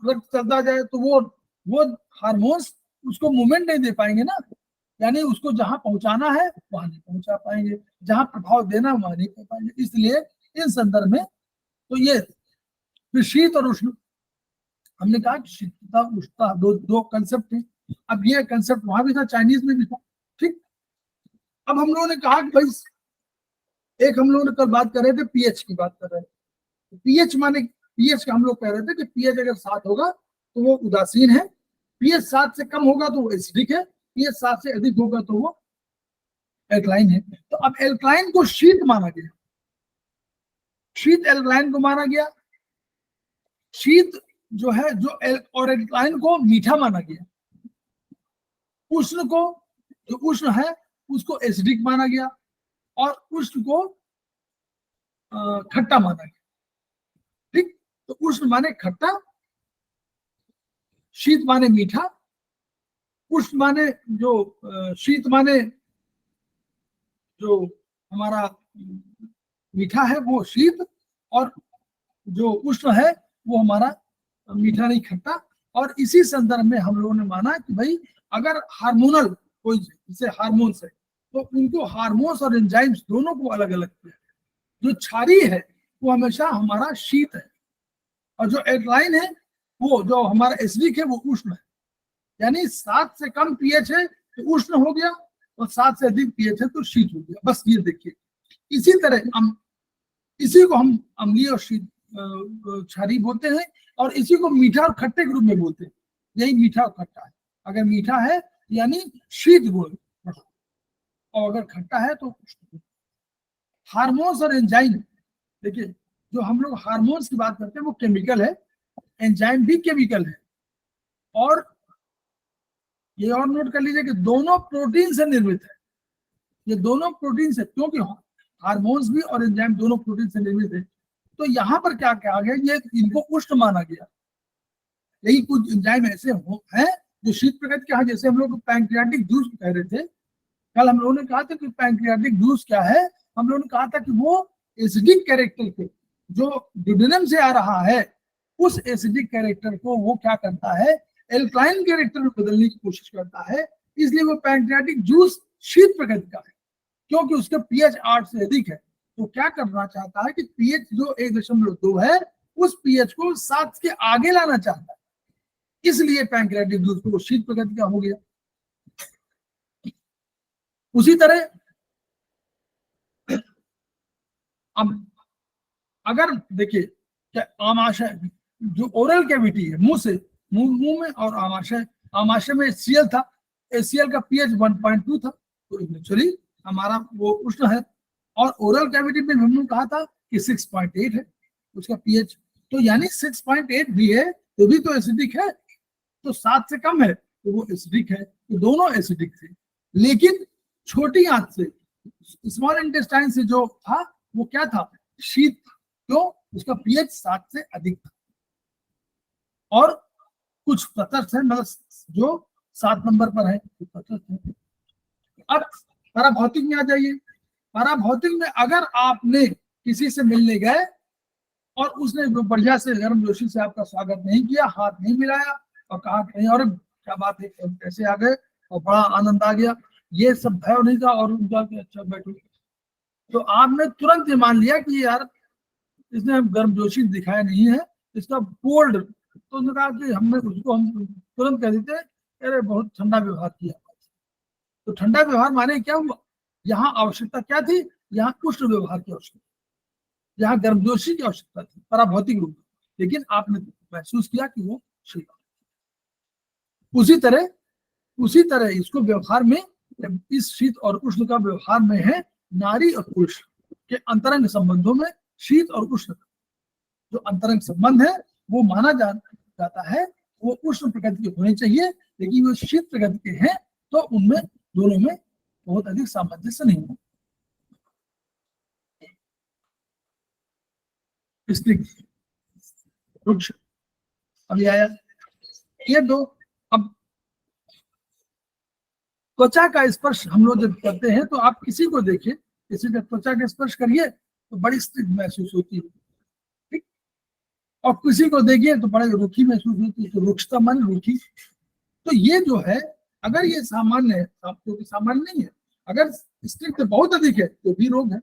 रक्त चलता जाए तो वो हार्मोन्स उसको मूवमेंट नहीं दे पाएंगे ना, यानी उसको जहां पहुंचाना है वहां नहीं पहुंचा पाएंगे, जहां प्रभाव देना वहां नहीं कर पाएंगे। इसलिए इन संदर्भ में तो ये फिर शीत और उष्ण, हमने कहा कि शीतता उष्णता दो कंसेप्ट है। अब ये कंसेप्ट वहां भी था, चाइनीज में भी था। ठीक, अब हम लोगों ने कहा कि भाई एक हम लोगों ने कल बात कर रहे थे पीएच की बात कर रहे थे। पीएच माने पीएच का हम लोग कह रहे थे कि पीएच अगर 7 होगा तो वो उदासीन है, पीएच 7 से कम होगा तो वो एसिडिक है, पीएच 7 से अधिक होगा तो वो एल्कलाइन है। तो अब एल्कलाइन को शीत माना गया, शीत एल्कलाइन को माना गया, शीत जो है और एल्कलाइन को मीठा माना गया, उष्ण को जो उष्ण है उसको एसिडिक माना गया और उष्ण को खट्टा माना गया। ठीक, तो उष्ण माने खट्टा, शीत माने मीठा, उष्ण माने जो शीत माने जो हमारा मीठा है वो शीत, और जो उष्ण है वो हमारा मीठा नहीं खट्टा। और इसी संदर्भ में हम लोगों ने माना कि भाई अगर हार्मोनल कोई जैसे हार्मोन्स है तो उनको हार्मोन्स और एंजाइम्स दोनों को अलग अलग किया। जो क्षारीय है वो हमेशा हमारा शीत है, और जो एल्कलाइन है वो जो हमारा एसिडिक है वो उष्ण है। यानी 7 से कम पीएच है तो उष्ण हो गया, और 7 से अधिक पीएच है तो शीत हो गया। बस ये देखिए, इसी तरह इसी को हम अम्लीय और शीत क्षारीय बोलते हैं, और इसी को मीठा और खट्टे के रूप में बोलते हैं। यही मीठा और खट्टा है। अगर मीठा है यानी शीत गुण, और अगर खट्टा है तो उष्ण। हार्मोन्स और एंजाइम, देखिए जो हम लोग हार्मोन्स की बात करते हैं वो केमिकल है, एंजाइम भी केमिकल है। और ये और नोट कर लीजिए कि दोनों प्रोटीन से निर्मित है, ये दोनों प्रोटीन से, क्योंकि हार्मोन्स भी और एंजाइम दोनों प्रोटीन से निर्मित है। तो यहाँ पर क्या कहा गया, ये इनको उष्ण माना गया। यही कुछ एंजाइम ऐसे हैं जो शीत प्रकृति के हैं, जैसे हम लोग पैंक्रियाटिक जूस कह रहे थे कल। हम लोगों ने कहा था कि पैंक्रियाटिक जूस क्या है, हम लोगों ने कहा था कि वो एसिडिक कैरेक्टर को जो ड्यूडेनम से आ रहा है उस एसिडिक कैरेक्टर को वो क्या करता है, एल्कलाइन कैरेक्टर में बदलने की कोशिश करता है। इसलिए वो पैंक्रियाटिक जूस शीत प्रकृति का है, क्योंकि उसका पीएच 8 से अधिक है। तो क्या करना चाहता है कि पीएच जो 1.2 है उस पीएच को 7 के आगे लाना चाहता है, इसलिए पैंक्रियाटिक जूस को शीत प्रकृति का हो गया। उसी तरह अब अगर देखिए क्या आमाशय जो ओरल कैविटी है, मुंह से मुंह में, और आमाशय में एचसीएल था, एचसीएल का पीएच 1.2 था, तो नेचुरली हमारा वो उष्ण है। और ओरल कैविटी में हमने कहा था कि 6.8 है उसका पीएच, तो यानी 6.8 भी है तो भी तो एसिडिक है, तो 7 से कम है तो वो एसिडिक है। तो दोनों एसिडिक थे, लेकिन छोटी आंत से स्मॉल इंटेस्टाइन से जो था वो क्या था, शीत, क्यों, उसका पीएच 7 से अधिक था। और कुछ तटस्थ है, मतलब जो 7 नंबर पर है तटस्थ है। अब पराभौतिक में आ जाइए। पराभौतिक में अगर आपने किसी से मिलने गए और उसने बढ़िया से गर्मजोशी से आपका स्वागत नहीं किया, हाथ नहीं मिलाया और कहा नहीं और क्या बात है, कैसे आ गए, और बड़ा आनंद आ गया, ये सब भय नहीं था, और उनका अच्छा बैठो, तो आपने तुरंत ये मान लिया कि यार इसने गर्मजोशी दिखाया नहीं है, इसका बोल्ड तो उन्होंने कहा कि हम तुरंत कह देते अरे बहुत ठंडा व्यवहार किया। तो ठंडा व्यवहार माने क्या हुआ, यहाँ आवश्यकता क्या थी, यहाँ उष्ण व्यवहार की आवश्यकता, यहाँ गर्मजोशी की आवश्यकता थी पराभौतिक रूप में, लेकिन आपने महसूस किया कि वो शीत। उसी तरह इसको व्यवहार में, इस शीत और उष्ण का व्यवहार में है नारी और पुरुष के अंतरंग संबंधों में शीत और उष्ण जो अंतरंग संबंध है वो माना जाता है वो उष्ण प्रकृति के होने चाहिए, लेकिन वो शीत प्रकृति के हैं तो उनमें दोनों में बहुत अधिक सामंजस्य नहीं है। वृक्ष अभी आया, ये दो। अब त्वचा का स्पर्श हम लोग जब करते हैं तो आप किसी को देखिए, किसी का त्वचा का स्पर्श करिए तो बड़ी स्निग्ध महसूस होती है, ठीक, और किसी को देखिए तो बड़ी रूखी महसूस होती है, तो रुक्षता मन रूखी। तो ये जो है अगर ये सामान्य है, क्योंकि सामान्य नहीं है, अगर स्निग्ध बहुत अधिक है तो भी रोग है।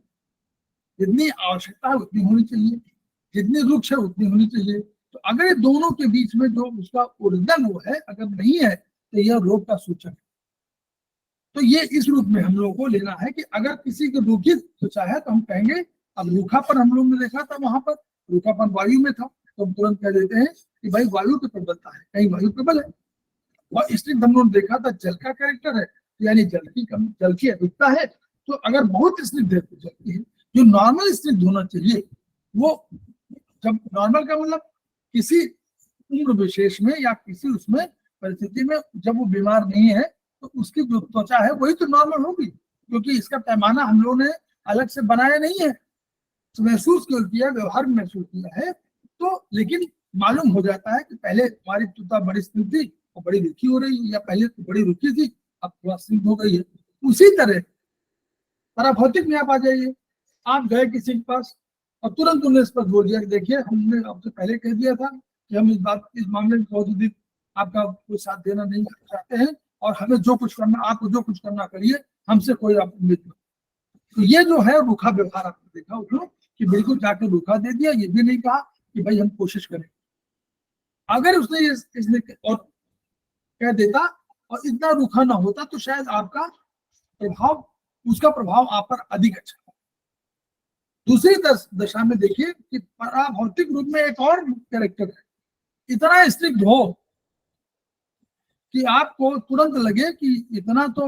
जितनी आवश्यकता है उतनी होनी चाहिए, जितनी रुक्ष है उतनी होनी चाहिए। तो अगर ये दोनों के बीच में जो उसका ओरिजिनल वो है अगर नहीं है तो यह रोग का सूचक है। तो ये इस रूप में हम लोगों को लेना है कि अगर किसी की रूखी त्वचा है तो हम कहेंगे, अब रूखापन हम लोग ने देखा था, वहां पर रूखापन वायु में था तो हम तुरंत कह देते हैं कि भाई वायु की प्रबलता है, कहीं वायु प्रबल है। और स्निग्ध हम लोग देखा था जल का कैरेक्टर है, यानी जल की अधिकता है। तो अगर बहुत स्निग्ध है तो जल की है। जो नॉर्मल स्निग्ध होना चाहिए वो, जब नॉर्मल का मतलब किसी उम्र विशेष में या किसी उसमें परिस्थिति में जब वो बीमार नहीं है तो उसकी जो त्वचा है वही तो नॉर्मल होगी, क्योंकि इसका पैमाना हम लोगों ने अलग से बनाया नहीं है, तो महसूस किया, व्यवहार में महसूस किया है। तो लेकिन मालूम हो जाता है कि पहले हमारी त्वचा बड़ी स्निग्ध थी और बड़ी रुखी हो रही है, या पहले तो बड़ी रुखी थी अब थोड़ा स्निग्ध हो गई है। उसी तरह पराभौतिक में आप आ जाइए, आप गए किसी के पास और तुरंत उन्हें इस पर बोल दिया कि देखिए हमने आपसे पहले कह दिया था कि हम इस मामले में बहुत अधिक आपका कोई साथ देना नहीं चाहते हैं और हमें जो कुछ करना, आपको जो कुछ करना करिए, हमसे कोई आप उम्मीद नहीं। तो ये जो है रूखा व्यवहार आपने देखा उसको कि बिल्कुल जाके रूखा दे दिया, ये भी नहीं कहा कि भाई हम कोशिश करें। अगर उसने इसने और कह देता और इतना रूखा ना होता तो शायद आपका प्रभाव, उसका प्रभाव आप पर अधिक अच्छा। दूसरी दशा में देखिए कि पराभौतिक रूप में एक और कैरेक्टर है, इतना स्ट्रिक्ट हो कि आपको तुरंत लगे कि इतना तो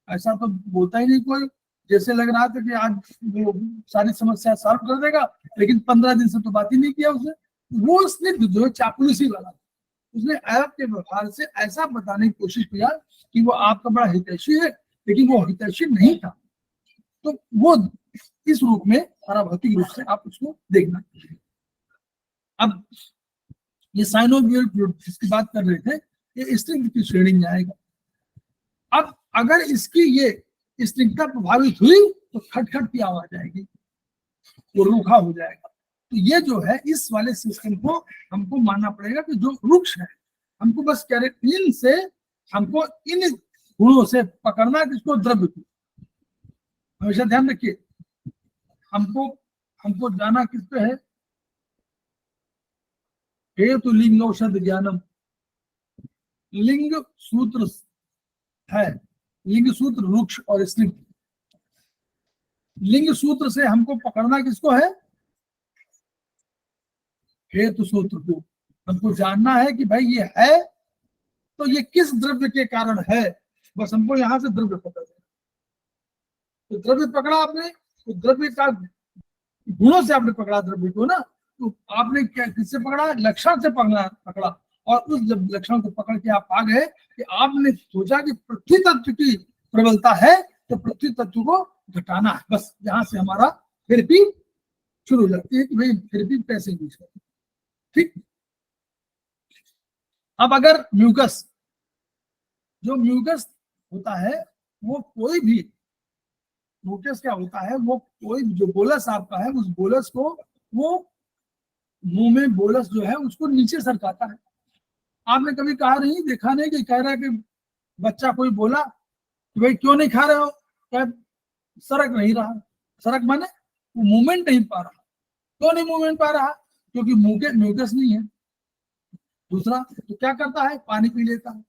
ऐसा तो बोलता ही नहीं कोई, जैसे लग रहा था कि आज वो सारी समस्या सॉल्व कर देगा, लेकिन 15 दिन से तो बात ही नहीं किया उसने। वो स्निग्ध जो है चापलूसी वाला, उसने आपके व्यवहार से ऐसा बताने की कोशिश किया कि वो आपका बड़ा हितैषी है, लेकिन वो हितैषी नहीं था। तो वो इस रूप में पराभौतिक रूप से आप उसको देखना। अब ये साइनोवियल फ्लूइड जिसकी बात कर रहे थे, ये स्निग्ध की श्रेणी में आएगा। अब अगर इसकी ये स्निग्धता प्रभावित हुई तो खटखट की आवाज आएगी, वो रूखा हो जाएगा। तो ये जो है इस वाले सिस्टम को हमको मानना पड़ेगा कि जो वृक्ष है हमको बस कैरेक्टर से, हमको इन गुणों से पकड़ना किसको, द्रव्य को। हमेशा ध्यान रखिए, हमको जाना किस पे है, हेतु लिंग औषध ज्ञानम, लिंग सूत्र है, लिंग सूत्र वृक्ष और स्निग्ध। लिंग सूत्र से हमको पकड़ना किसको है, हेतु सूत्र को। हमको जानना है कि भाई ये है तो ये किस द्रव्य के कारण है, बस हमको यहां से द्रव्य पकड़ लेना। तो द्रव्य पकड़ा आपने, तो द्रव्य का गुणों से आपने पकड़ा द्रव्य को ना, तो आपने क्या किससे पकड़ा, लक्षण से पकड़ा। और उस जब लक्षण को पकड़ के आप आ गए कि आपने सोचा कि पृथ्वी तत्व की प्रबलता है तो पृथ्वी तत्व को घटाना है, बस यहां से हमारा थेरेपी शुरू हो जाती है कि भाई थेरेपी कैसे यूज करें। ठीक, अब अगर म्यूकस, जो म्यूकस होता है वो कोई भी म्यूकस क्या होता है, वो कोई जो बोलस आपका है उस बोलस को, वो मुंह में बोलस जो है उसको नीचे सरकाता है। आपने कभी कहा नहीं, देखा नहीं कि कह रहा है कि बच्चा कोई बोला कि भाई क्यों नहीं खा रहे हो, क्या सरक नहीं रहा, सरक माने वो मूवमेंट नहीं पा रहा। क्यों नहीं मूवमेंट पा रहा, क्योंकि मुंह के म्यूकस नहीं है। दूसरा तो क्या करता है, पानी पी लेता है,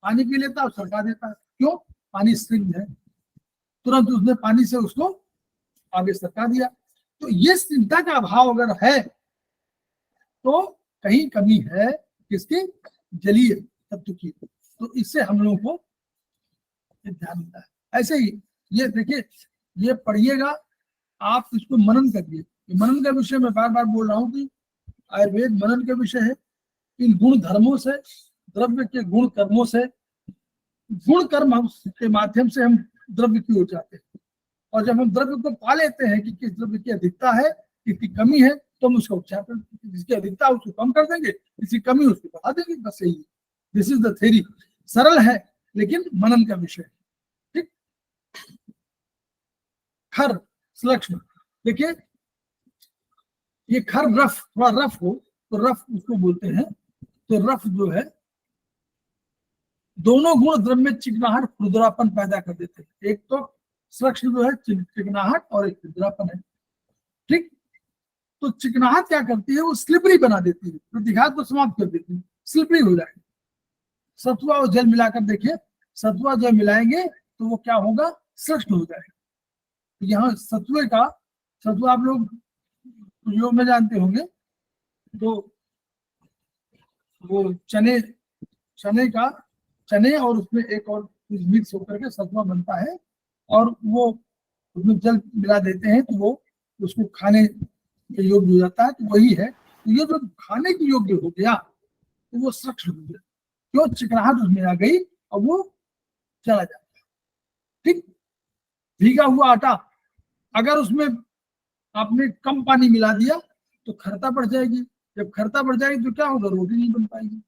पानी पी लेता है और सरका देता है। क्यों? पानी स्ट्रिंग है, तुरंत उसने पानी से उसको आगे सरका दिया। तो ये स्थिरता का अभाव अगर है तो कहीं कमी है किसकी, जलीय तत्व की। तो इससे हम लोगों को ध्यान देता है। ऐसे ही ये देखिए, ये पढ़िएगा आप, इसको मनन करिए। मनन का विषय मैं बार बार बोल रहा हूँ कि आयुर्वेद मनन का विषय है। इन गुण धर्मों से, द्रव्य के गुण कर्मों से, गुण कर्म के माध्यम से हम द्रव्य की ओर जाते हैं। और जब हम द्रव्य को पा लेते हैं कि किस द्रव्य की अधिकता है, किसकी कमी है, तो हम उसका उपचार करते, जिसकी अधिकता उसको कम कर देंगे, जिसकी कमी उसको बढ़ा देंगे। बस यही है, दिस इज द थ्योरी। सरल है लेकिन मनन का विषय है। ठीक, खर सूक्ष्म, देखिए ये खर रफ, थोड़ा रफ हो तो रफ उसको बोलते हैं। तो रफ जो है, दोनों गुण द्रव्य में चिकनाहट खुरदरापन पैदा कर देते हैं। एक तो सूक्ष्म जो है चिकनाहट और एक खुरदरापन है। ठीक, तो चिकनाहट क्या करती है, वो स्लिपरी बना देती है, प्रतिघात को समाप्त कर देती है, स्लिपरी हो जाएगी। सत्वा और जल मिलाकर देखिए, सत्वा जल मिलाएंगे तो वो क्या होगा, सूक्ष्म हो जाएगा। यहाँ सत्वे का, सत्वा आप लोग योग में जानते होंगे, तो वो चने, चने का, चने और उसमें एक और मिक्स होकर के सत्वा बनता है, और वो उसमें जल मिला देते हैं तो वो उसको खाने के योग्य हो जाता है। तो वही है, तो ये जो खाने के योग्य हो गया तो वो सूक्ष्म हो गया। क्यों? चिकनाहट उसमें आ गई और वो चला जाता है। ठीक, भीगा हुआ आटा अगर उसमें आपने कम पानी मिला दिया तो खरता बढ़ जाएगी। जब खरता बढ़ जाएगी तो क्या होगा, रोटी नहीं बन पाएगी।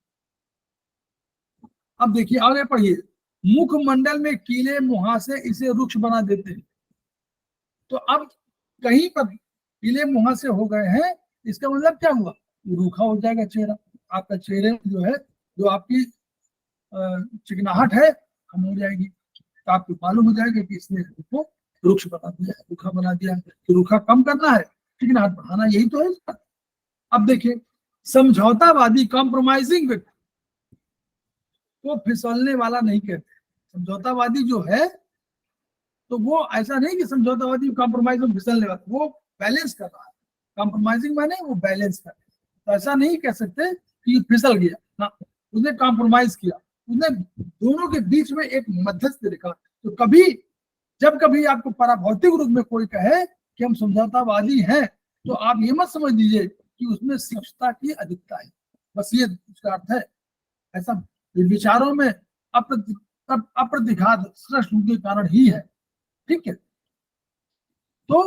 अब देखिए आगे पढ़िए, मुखमंडल में कीले मुहासे इसे रुक्ष बना देते हैं। तो अब कहीं पर कीले मुहासे हो गए हैं, इसका मतलब क्या हुआ, रूखा हो जाएगा चेहरा। आपका चेहरे जो है, जो आपकी चिकनाहट है कम हो जाएगी। तो आपको मालूम हो जाएगा कि इसने उसको रुक्ष बना दिया, रूखा बना दिया। तो रूखा कम करना है, चिकनाहट बढ़ाना, यही तो है इसका। अब देखिए, समझौतावादी कॉम्प्रोमाइजिंग व्यक्ति वो फिसलने वाला नहीं कहते। समझौतावादी जो है तो वो ऐसा नहीं कि समझौतावादी कॉम्प्रोमाइज में फिसलने वाला, वो बैलेंस कर रहा है। कॉम्प्रोमाइजिंग माने वो बैलेंस कर रहा है। तो ऐसा नहीं कह सकते कि फिसल गया ना, उसने कॉम्प्रोमाइज किया, उसने दोनों के बीच में एक मध्यस्थ रखा। तो कभी जब कभी आपको पराभौतिक रूप में कोई कहे कि हम समझौतावादी हैं, तो आप ये मत समझ लीजिए कि उसमें स्वच्छता की अधिकता है, बस ये उसका अर्थ है। ऐसा विचारों में अप्रतिघात सृष्टि के कारण ही है। ठीक है, तो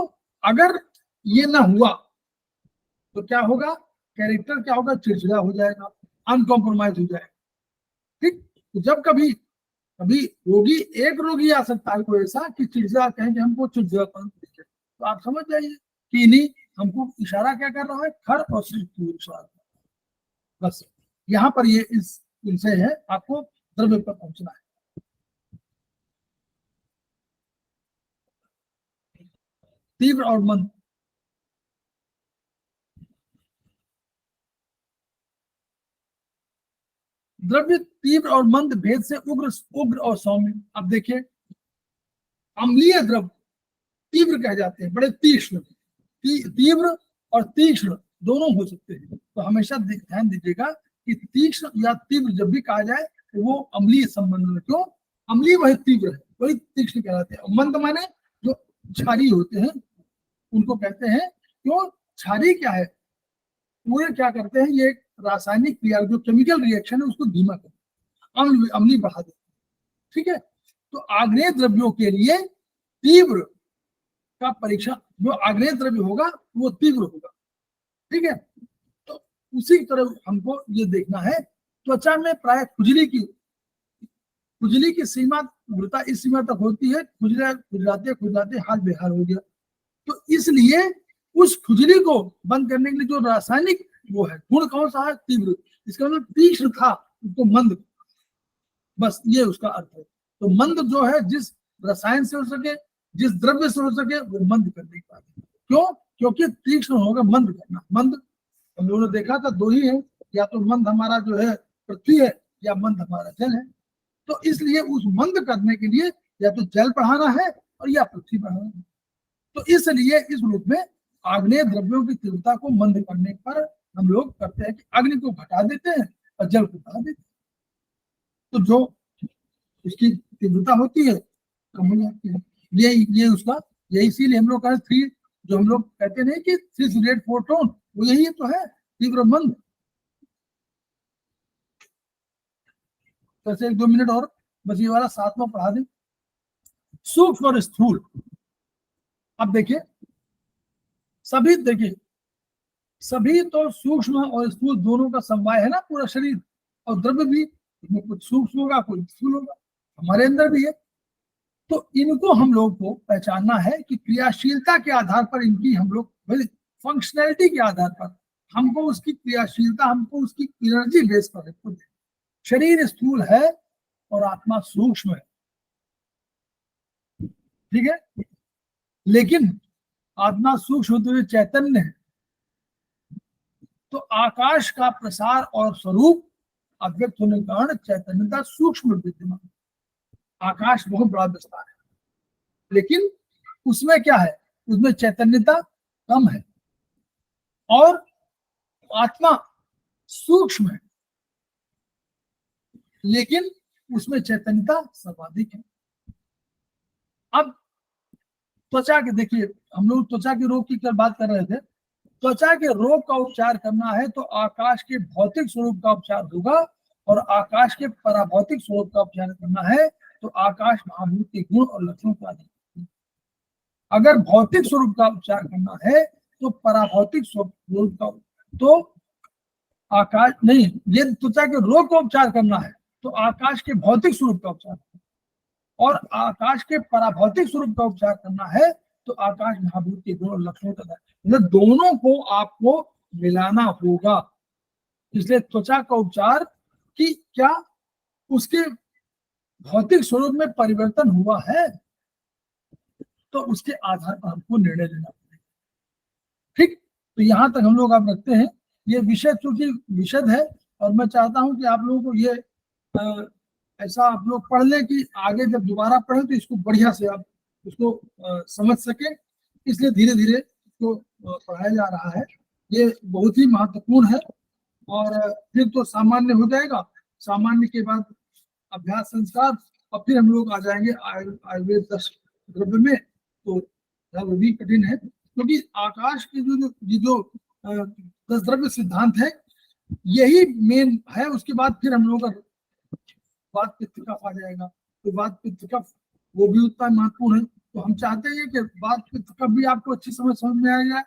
अगर ये ना हुआ तो क्या होगा, कैरेक्टर क्या होगा, चिड़चिड़ा हो जाएगा, अनकॉम्प्रोमाइज हो जाएगा। ठीक, तो जब कभी कभी रोगी, एक रोगी आ सकता है कोई ऐसा कि चिड़चिड़ा कहेंगे, हमको चिड़चिड़ापन, तो आप समझ जाइए कि नहीं, हमको इशारा क्या कर रहा है, खर और सिर की इशारा। बस यहाँ पर ये इस इनसे है, आपको द्रव्य पर पहुंचना है। तीव्र और मंद, द्रव्य तीव्र और मंद भेद से उग्र, उग्र और सौम्य। अब देखिए, अम्लीय द्रव्य तीव्र कह जाते हैं, बड़े तीक्ष्ण, तीव्र और तीक्ष्ण दोनों हो सकते हैं। तो हमेशा ध्यान दीजिएगा कि तीक्ष्ण या तीव्र जब भी कहा जाए तो वो अम्लीय संबंध में। क्यों? अम्लीय वही तीव्र है, वही तीक्ष्ण कहलाते हैं। मंद माने जो क्षारी होते हैं उनको कहते हैं। क्यों? क्षारी क्या है, पूरे क्या करते हैं, ये रासायनिक क्रिया, जो केमिकल रिएक्शन है उसको धीमा करते, अम्ली बढ़ा देते। ठीक है, तो आग्नेय द्रव्यों के लिए तीव्र का परीक्षण, जो आग्नेय द्रव्य होगा वो तीव्र होगा। ठीक है, तो उसी तरह हमको ये देखना है। त्वचा में प्राय खुजली की सीमा, उग्रता इस सीमा तक होती है, खुजलाते खुजलाते हाल बेहाल हो गया। तो इसलिए उस खुजली को बंद करने के लिए जो रासायनिक वो है, गुण कौन सा है, तीव्र। इसका मतलब तीक्ष्ण था उसको मंद, बस ये उसका अर्थ है। तो मंद जो है, जिस रसायन से हो सके, जिस द्रव्य से हो सके, वो मंद करने का। क्यों? क्योंकि तीक्ष्ण होगा मंद करना। मंद हम लोगों ने देखा था दो ही है, या तो मंद हमारा जो है पृथ्वी है या मंद हमारा जल है। तो इसलिए उस मंद करने के लिए या तो जल बढ़ाना है और या पृथ्वी बढ़ाना है। तो इसलिए इस रूप में आग्नेय द्रव्यों की तीव्रता को मंद करने पर हम लोग करते हैं कि अग्नि को घटा देते हैं और जल को बढ़ा देते हैं, तो जो उसकी तीव्रता होती है कम हो जाती है। ये उसका यही, इसीलिए हम लोग कहते थ्री, जो हम लोग कहते नहीं कि 3 फोटोन, वो यही तो है तीव्र मंद। तो 1-2 मिनट और बस ये वाला 7वां पढ़ा दें, सूक्ष्म और स्थूल। अब देखिए सभी तो सूक्ष्म और स्थूल दोनों का समवाय है ना पूरा शरीर, और द्रव्य भी इसमें कुछ सूक्ष्म होगा कुछ स्थूल होगा, हमारे अंदर भी है। तो इनको हम लोग को पहचानना है कि क्रियाशीलता के आधार पर इनकी हम लोग फंक्शनैलिटी के आधार पर हमको उसकी क्रियाशीलता, हमको उसकी एनर्जी बेस पर है। शरीर स्थूल है और आत्मा सूक्ष्म है, ठीक है, लेकिन आत्मा सूक्ष्म होते हुए चैतन्य है। तो आकाश का प्रसार और स्वरूप अव्यक्त होने के कारण चैतन्यता सूक्ष्म विद्यमान। आकाश बहुत बड़ा विस्तार है, लेकिन उसमें क्या है, उसमें चैतन्यता कम है, और आत्मा सूक्ष्म है लेकिन उसमें चैतन्यता सर्वाधिक है। अब त्वचा के देखिए, हम लोग त्वचा के रोग की कल बात कर रहे थे। त्वचा के रोग का उपचार करना है तो आकाश के भौतिक स्वरूप का उपचार होगा, और आकाश के पराभौतिक स्वरूप का उपचार करना है तो आकाश महाभूत के गुण और लक्षणों का अध्ययन। अगर भौतिक स्वरूप का उपचार करना है तो पराभौतिक स्वरूप का, तो आकाश नहीं, ये त्वचा के रोग का उपचार करना है तो आकाश के भौतिक स्वरूप का उपचार, और आकाश के पराभौतिक स्वरूप का उपचार करना है तो आकाश महाभूत के गुण और लक्षणों का, मतलब दोनों को आपको मिलाना होगा। इसलिए त्वचा का उपचार कि क्या उसके भौतिक स्वरूप में परिवर्तन हुआ है, तो उसके आधार पर हमको निर्णय लेना पड़ेगा, ठीक। तो यहां तक हम लोग आप रखते हैं। ये विषय चूंकि विशद है, और मैं चाहता हूं कि आप लोगों को ये ऐसा आप लोग पढ़ लें कि आगे जब दोबारा पढ़ें तो इसको बढ़िया से आप उसको समझ सके, इसलिए धीरे धीरे इसको पढ़ाया जा रहा है। ये बहुत ही महत्वपूर्ण है, और फिर तो सामान्य हो जाएगा। सामान्य के बाद अभ्यास संस्कार, और फिर हम लोग आ जाएंगे आयुर्वेद 10 द्रव्य में। तो वो भी कठिन है, क्योंकि आकाश के जो 10 द्रव्य सिद्धांत है यही मेन है। उसके बाद फिर हम लोग का वात पित्त कफ आ जाएगा, तो वात पित्त कफ वो भी उतना महत्वपूर्ण है। तो हम चाहते हैं कि वात पित्त कफ भी आपको अच्छी समझ में आ जाए,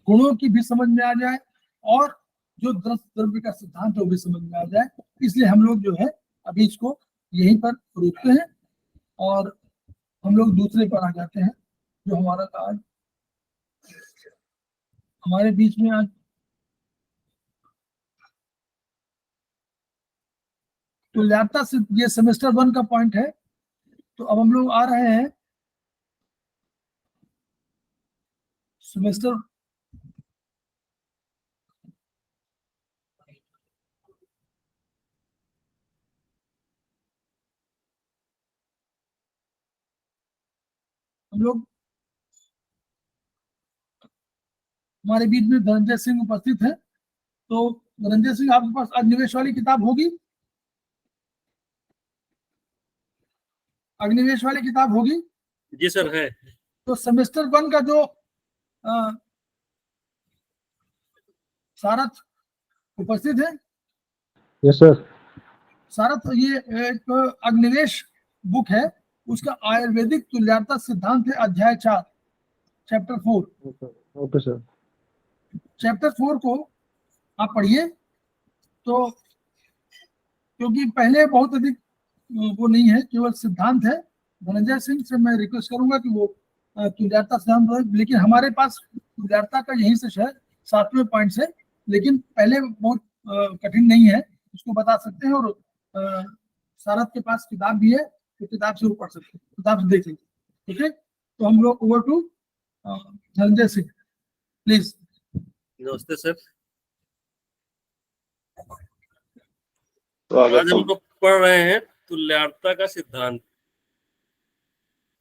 गुणों की भी समझ में आ जाए, और जो 10 द्रव्य का सिद्धांत है वो भी समझ में आ जाए। इसलिए हम लोग जो है अभी इसको यहीं पर रोकते हैं, और हम लोग दूसरे पर आ जाते हैं। जो हमारा आज हमारे बीच में आज तुल्यता से, ये सेमेस्टर 1 का पॉइंट है। तो अब हम लोग आ रहे हैं सेमेस्टर हम लोग हमारे बीच में धनंजय सिंह उपस्थित है। तो धनंजय सिंह, आपके पास अग्निवेश वाली किताब होगी? अग्निवेश वाली किताब होगी? जी सर है। तो सेमेस्टर 1 का जो सारथ उपस्थित है? Yes sir. सारथ, ये एक अग्निवेश बुक है, उसका आयुर्वेदिक तुल्यता सिद्धांत है, अध्याय 4 चैप्टर 4। Okay sir. चैप्टर 4 को आप पढ़िए। तो क्योंकि पहले बहुत अधिक वो नहीं है, केवल सिद्धांत है। धनंजय सिंह से मैं रिक्वेस्ट करूंगा कि वो तुल्यता सिद्धांत, लेकिन हमारे पास तुल्यता का यही से है 7वें पॉइंट से, लेकिन पहले बहुत कठिन नहीं है, उसको बता सकते हैं। और सारथ के पास किताब भी है, तो किताब से वो पढ़ सकते हैं, किताब से देख लीजिए, ठीक है। तो हम लोग over to Dhananjay Singh, please. नमस्ते सर। तो आज हम लोग पढ़ रहे हैं तुल्यता का सिद्धांत।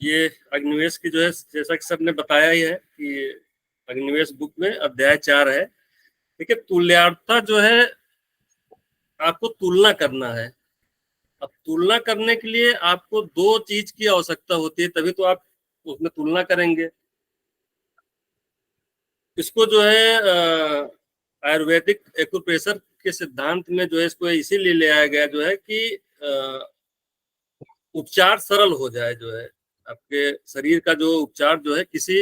ये अग्निवेश की जो है, जैसा कि सबने बताया ही है कि अग्निवेश बुक में अध्याय 4 है। देखिए, तुल्यता जो है आपको तुलना करना है। अब तुलना करने के लिए आपको दो चीज की आवश्यकता होती है, तभी तो आप उसमें तुलना करेंगे। इसको जो है आयुर्वेदिक एक्यूप्रेशर के सिद्धांत में जो है इसको इसीलिए ले आया गया जो है कि उपचार सरल हो जाए। जो है आपके शरीर का जो उपचार जो है किसी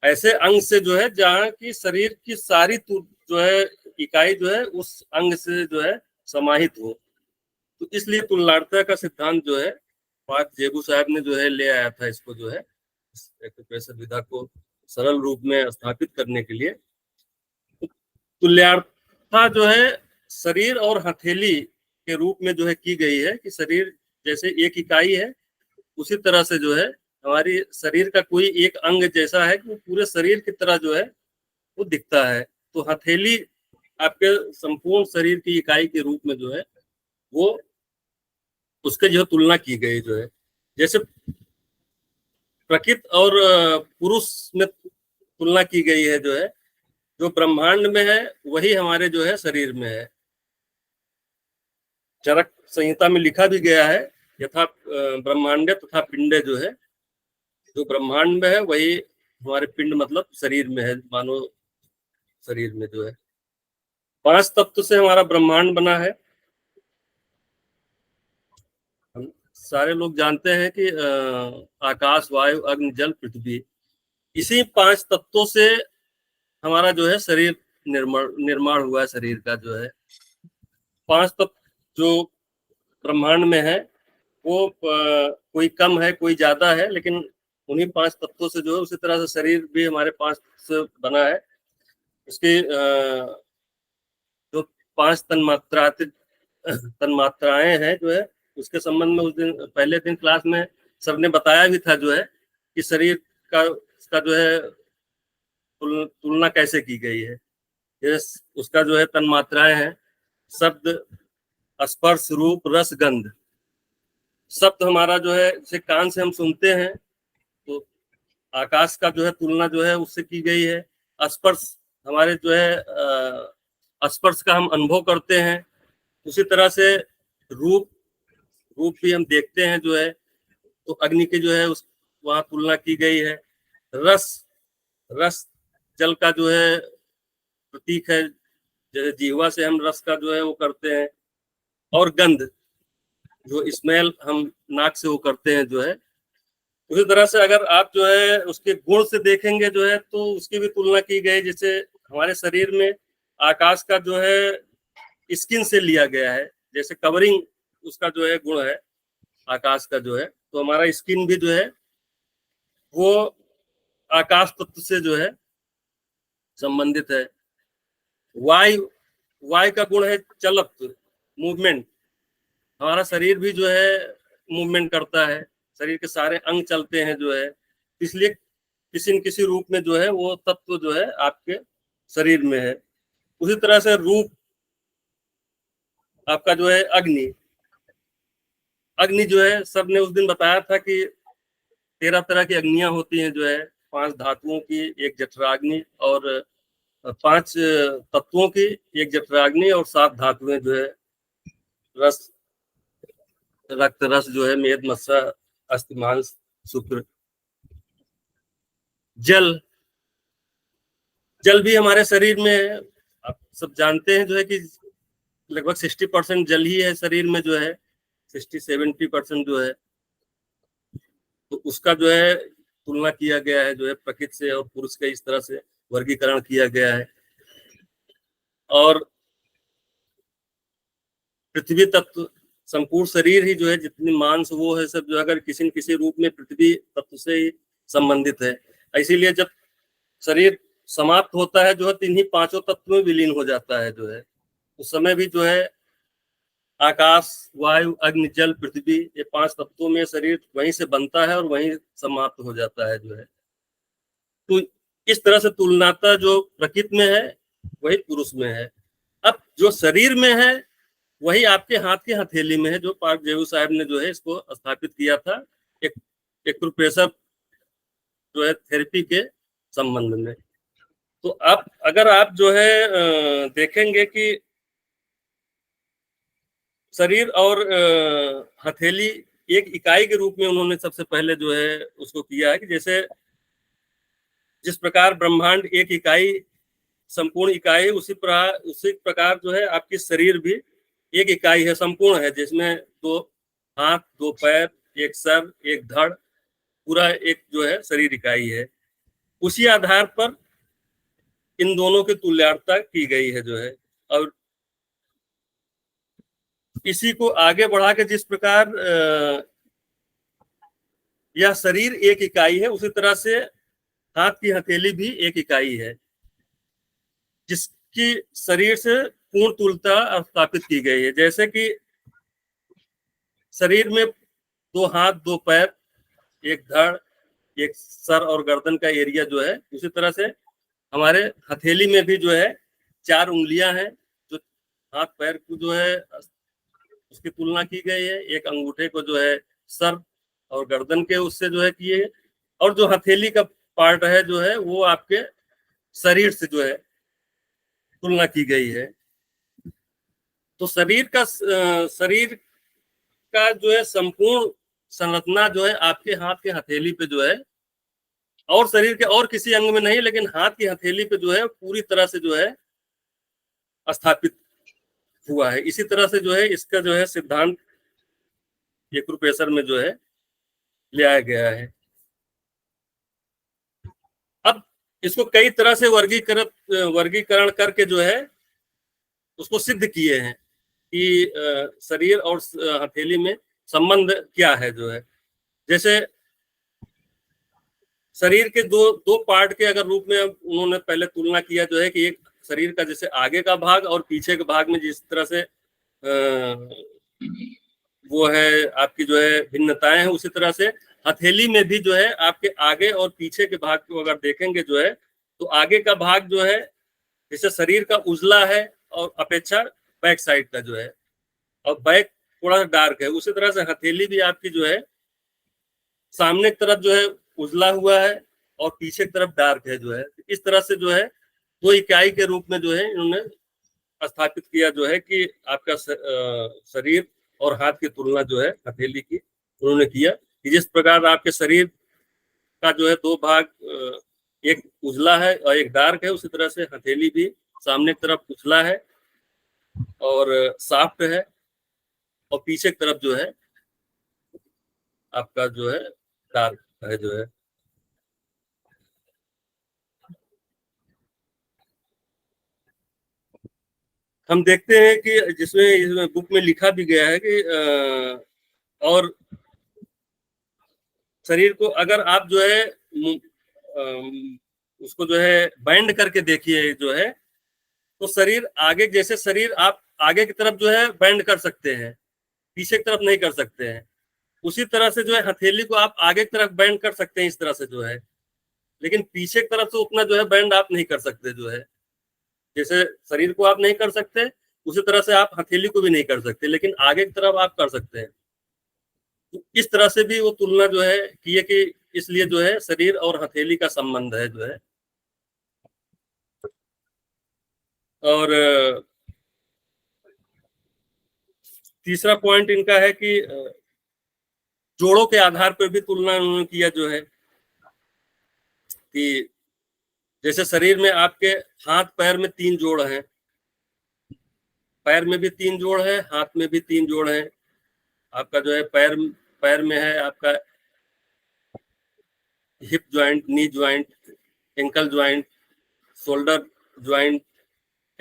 ऐसे अंग से जो है जहाँ की शरीर की सारी जो है इकाई जो है उस अंग से जो है समाहित हो। तो इसलिए तुल्यता का सिद्धांत जो है पाद जेबू साहब ने जो है ले आया था इसको जो है एक्यूप्रेशर विधा को सरल रूप में स्थापित करने के लिए। तुल्यता जो है शरीर और हथेली के रूप में जो है की गई है कि शरीर जैसे एक इकाई है, उसी तरह से जो है हमारी शरीर का कोई एक अंग जैसा है कि वो पूरे शरीर की तरह जो है वो दिखता है। तो हथेली आपके संपूर्ण शरीर की इकाई के रूप में जो है वो उसके जो तुलना की गई जो है, जैसे प्रकृति और पुरुष में तुलना की गई है। जो है जो ब्रह्मांड में है वही हमारे जो है शरीर में है। चरक संहिता में लिखा भी गया है, यथा ब्रह्मांड तथा पिंडे जो है, जो ब्रह्मांड में है वही हमारे पिंड मतलब शरीर में है, मानव शरीर में जो है 5 तत्व से हमारा ब्रह्मांड बना है। हम सारे लोग जानते हैं कि आकाश, वायु, अग्नि, जल, पृथ्वी, इसी 5 तत्वों से हमारा जो है शरीर निर्माण हुआ है। शरीर का जो है 5 तत्व जो ब्रह्मांड में है वो कोई कम है कोई ज्यादा है, लेकिन उन्हीं 5 तत्वों से जो है उसी तरह से शरीर भी हमारे 5 से बना है। उसकी जो 5 तन्मात्राएं हैं जो है उसके संबंध में उस दिन पहले दिन क्लास में सर ने बताया भी था जो है कि शरीर का उसका जो है तुलना कैसे की गई है। उसका जो है तन्मात्राएं हैं शब्द, स्पर्श, रूप, रस, गंध। शब्द हमारा जो है जैसे कान से हम सुनते हैं तो आकाश का जो है तुलना जो है उससे की गई है। स्पर्श हमारे जो है स्पर्श का हम अनुभव करते हैं, उसी तरह से रूप भी हम देखते हैं जो है, तो अग्नि के जो है उस वहां तुलना की गई है। रस जल का जो है प्रतीक है, जैसे जीवा से हम रस का जो है वो करते हैं, और गंध जो स्मेल हम नाक से वो करते हैं जो है। उसी तरह से अगर आप जो है उसके गुण से देखेंगे जो है तो उसकी भी तुलना की गई। जैसे हमारे शरीर में आकाश का जो है स्किन से लिया गया है, जैसे कवरिंग उसका जो है गुण है आकाश का जो है, तो हमारा स्किन भी जो है वो आकाश तत्व से जो है संबंधित है। वायु का गुण है चलत, मूवमेंट। हमारा शरीर भी जो है मूवमेंट करता है, शरीर के सारे अंग चलते हैं जो है, इसलिए किसी न किसी रूप में जो है वो तत्व जो है आपके शरीर में है। उसी तरह से रूप आपका जो है अग्नि जो है सबने उस दिन बताया था कि 13 तरह की अग्नियां होती हैं जो है, 5 धातुओं की एक जठराग्नि, और 5 तत्वों की एक जठराग्नि, और 7 धातुएं जो है रस, रक्त रस जो है, मेद, मस्सा, अस्थिमांस, शुक्र। जल भी हमारे शरीर में है। आप सब जानते हैं जो है कि लगभग 60% जल ही है शरीर में जो है, 60-70% जो है, तो उसका जो है तुलना किया गया है जो है प्रकृति से, और पुरुष का इस तरह से वर्गीकरण किया गया है। और पृथ्वी तत्व, संपूर्ण शरीर ही जो है जितनी मांस वो है सब जो अगर किसी न किसी रूप में पृथ्वी तत्व से ही संबंधित है। इसीलिए जब शरीर समाप्त होता है जो है इन्हीं 5 तत्व में विलीन हो जाता है जो है, उस समय भी जो है आकाश, वायु, अग्नि, जल, पृथ्वी, ये 5 तत्वों में शरीर वहीं से बनता है और वहीं समाप्त हो जाता है जो है। तो इस तरह से तुलनाता जो प्रकृति में है वही पुरुष में है। अब जो शरीर में है वही आपके हाथ की हथेली में है, जो पार्क जेहू साहब ने जो है इसको स्थापित किया था एक एक्यूप्रेशर जो है थेरेपी के संबंध में। तो आप अगर आप जो है देखेंगे कि शरीर और हथेली एक इकाई के रूप में उन्होंने सबसे पहले जो है उसको किया है कि जैसे जिस प्रकार ब्रह्मांड एक इकाई संपूर्ण इकाई, उसी प्रकार जो है आपकी शरीर भी एक इकाई है, संपूर्ण है, जिसमें 2 हाथ, 2 पैर, एक सर, एक धड़, पूरा एक जो है शरीर इकाई है। उसी आधार पर इन दोनों की तुल्यता की गई है जो है। और इसी को आगे बढ़ा के जिस प्रकार यह शरीर एक इकाई है, उसी तरह से हाथ की हथेली भी एक इकाई है, जिसकी शरीर से पूर्ण तुल्यता स्थापित की गई है। जैसे कि शरीर में 2 हाथ, 2 पैर, एक धड़, एक सर और गर्दन का एरिया जो है, उसी तरह से हमारे हथेली में भी जो है 4 उंगलियां हैं, जो हाथ पैर को जो है उसकी तुलना की गई है। एक अंगूठे को जो है सर और गर्दन के उससे जो है किए, और जो हथेली का पार्ट है जो है वो आपके शरीर से जो है तुलना की गई है। तो शरीर का जो है संपूर्ण संरचना जो है आपके हाथ के हथेली पे जो है, और शरीर के और किसी अंग में नहीं, लेकिन हाथ की हथेली पे जो है पूरी तरह से जो है स्थापित हुआ है। इसी तरह से जो है इसका जो है सिद्धांत एक्यूप्रेशर में जो है ले आया गया है। अब इसको कई तरह से वर्गीकरण करके जो है उसको सिद्ध किए हैं कि शरीर और हथेली में संबंध क्या है जो है। जैसे शरीर के दो पार्ट के अगर रूप में उन्होंने पहले तुलना किया जो है कि एक शरीर का जैसे आगे का भाग और पीछे के भाग में जिस तरह से वो है आपकी जो है भिन्नताएं हैं, उसी तरह से हथेली में भी जो है आपके आगे और पीछे के भाग को अगर देखेंगे जो है, तो आगे का भाग जो है जैसे शरीर का उजला है और अपेक्षा बैक साइड का जो है, और बैक थोड़ा डार्क है, उसी तरह से हथेली भी आपकी जो है सामने की तरफ जो है उजला हुआ है और पीछे की तरफ डार्क है जो है। इस तरह से जो है 2 इकाई के रूप में जो है इन्होंने स्थापित किया जो है कि आपका शरीर और हाथ की तुलना जो है हथेली की उन्होंने किया कि जिस प्रकार आपके शरीर का जो है 2 भाग, एक उजला है और एक डार्क है, उसी तरह से हथेली भी सामने की तरफ उजला है और सॉफ्ट है, और पीछे की तरफ जो है आपका जो है डार्क है जो है। हम देखते हैं कि जिसमें बुक में लिखा भी गया है कि और शरीर को अगर आप जो है उसको जो है बैंड करके देखिए जो है, तो शरीर आगे, जैसे शरीर आप आगे की तरफ जो है बैंड कर सकते हैं, पीछे की तरफ नहीं कर सकते हैं, उसी तरह से जो है हथेली को आप आगे की तरफ बैंड कर सकते हैं इस तरह से जो है, लेकिन पीछे की तरफ से उतना जो है बैंड आप नहीं कर सकते जो है। जैसे शरीर को आप नहीं कर सकते, उसी तरह से आप हथेली को भी नहीं कर सकते, लेकिन आगे की तरफ आप कर सकते हैं। तो इस तरह से भी वो तुलना जो है की है कि इसलिए जो है शरीर और हथेली का संबंध है जो है। और तीसरा पॉइंट इनका है कि जोड़ों के आधार पर भी तुलना उन्होंने किया जो है कि जैसे शरीर में आपके हाथ पैर में 3 जोड़ हैं, पैर में भी 3 जोड़ है, हाथ में भी 3 जोड़ है। आपका जो है पैर में है आपका hip joint, knee joint, ankle joint, shoulder joint,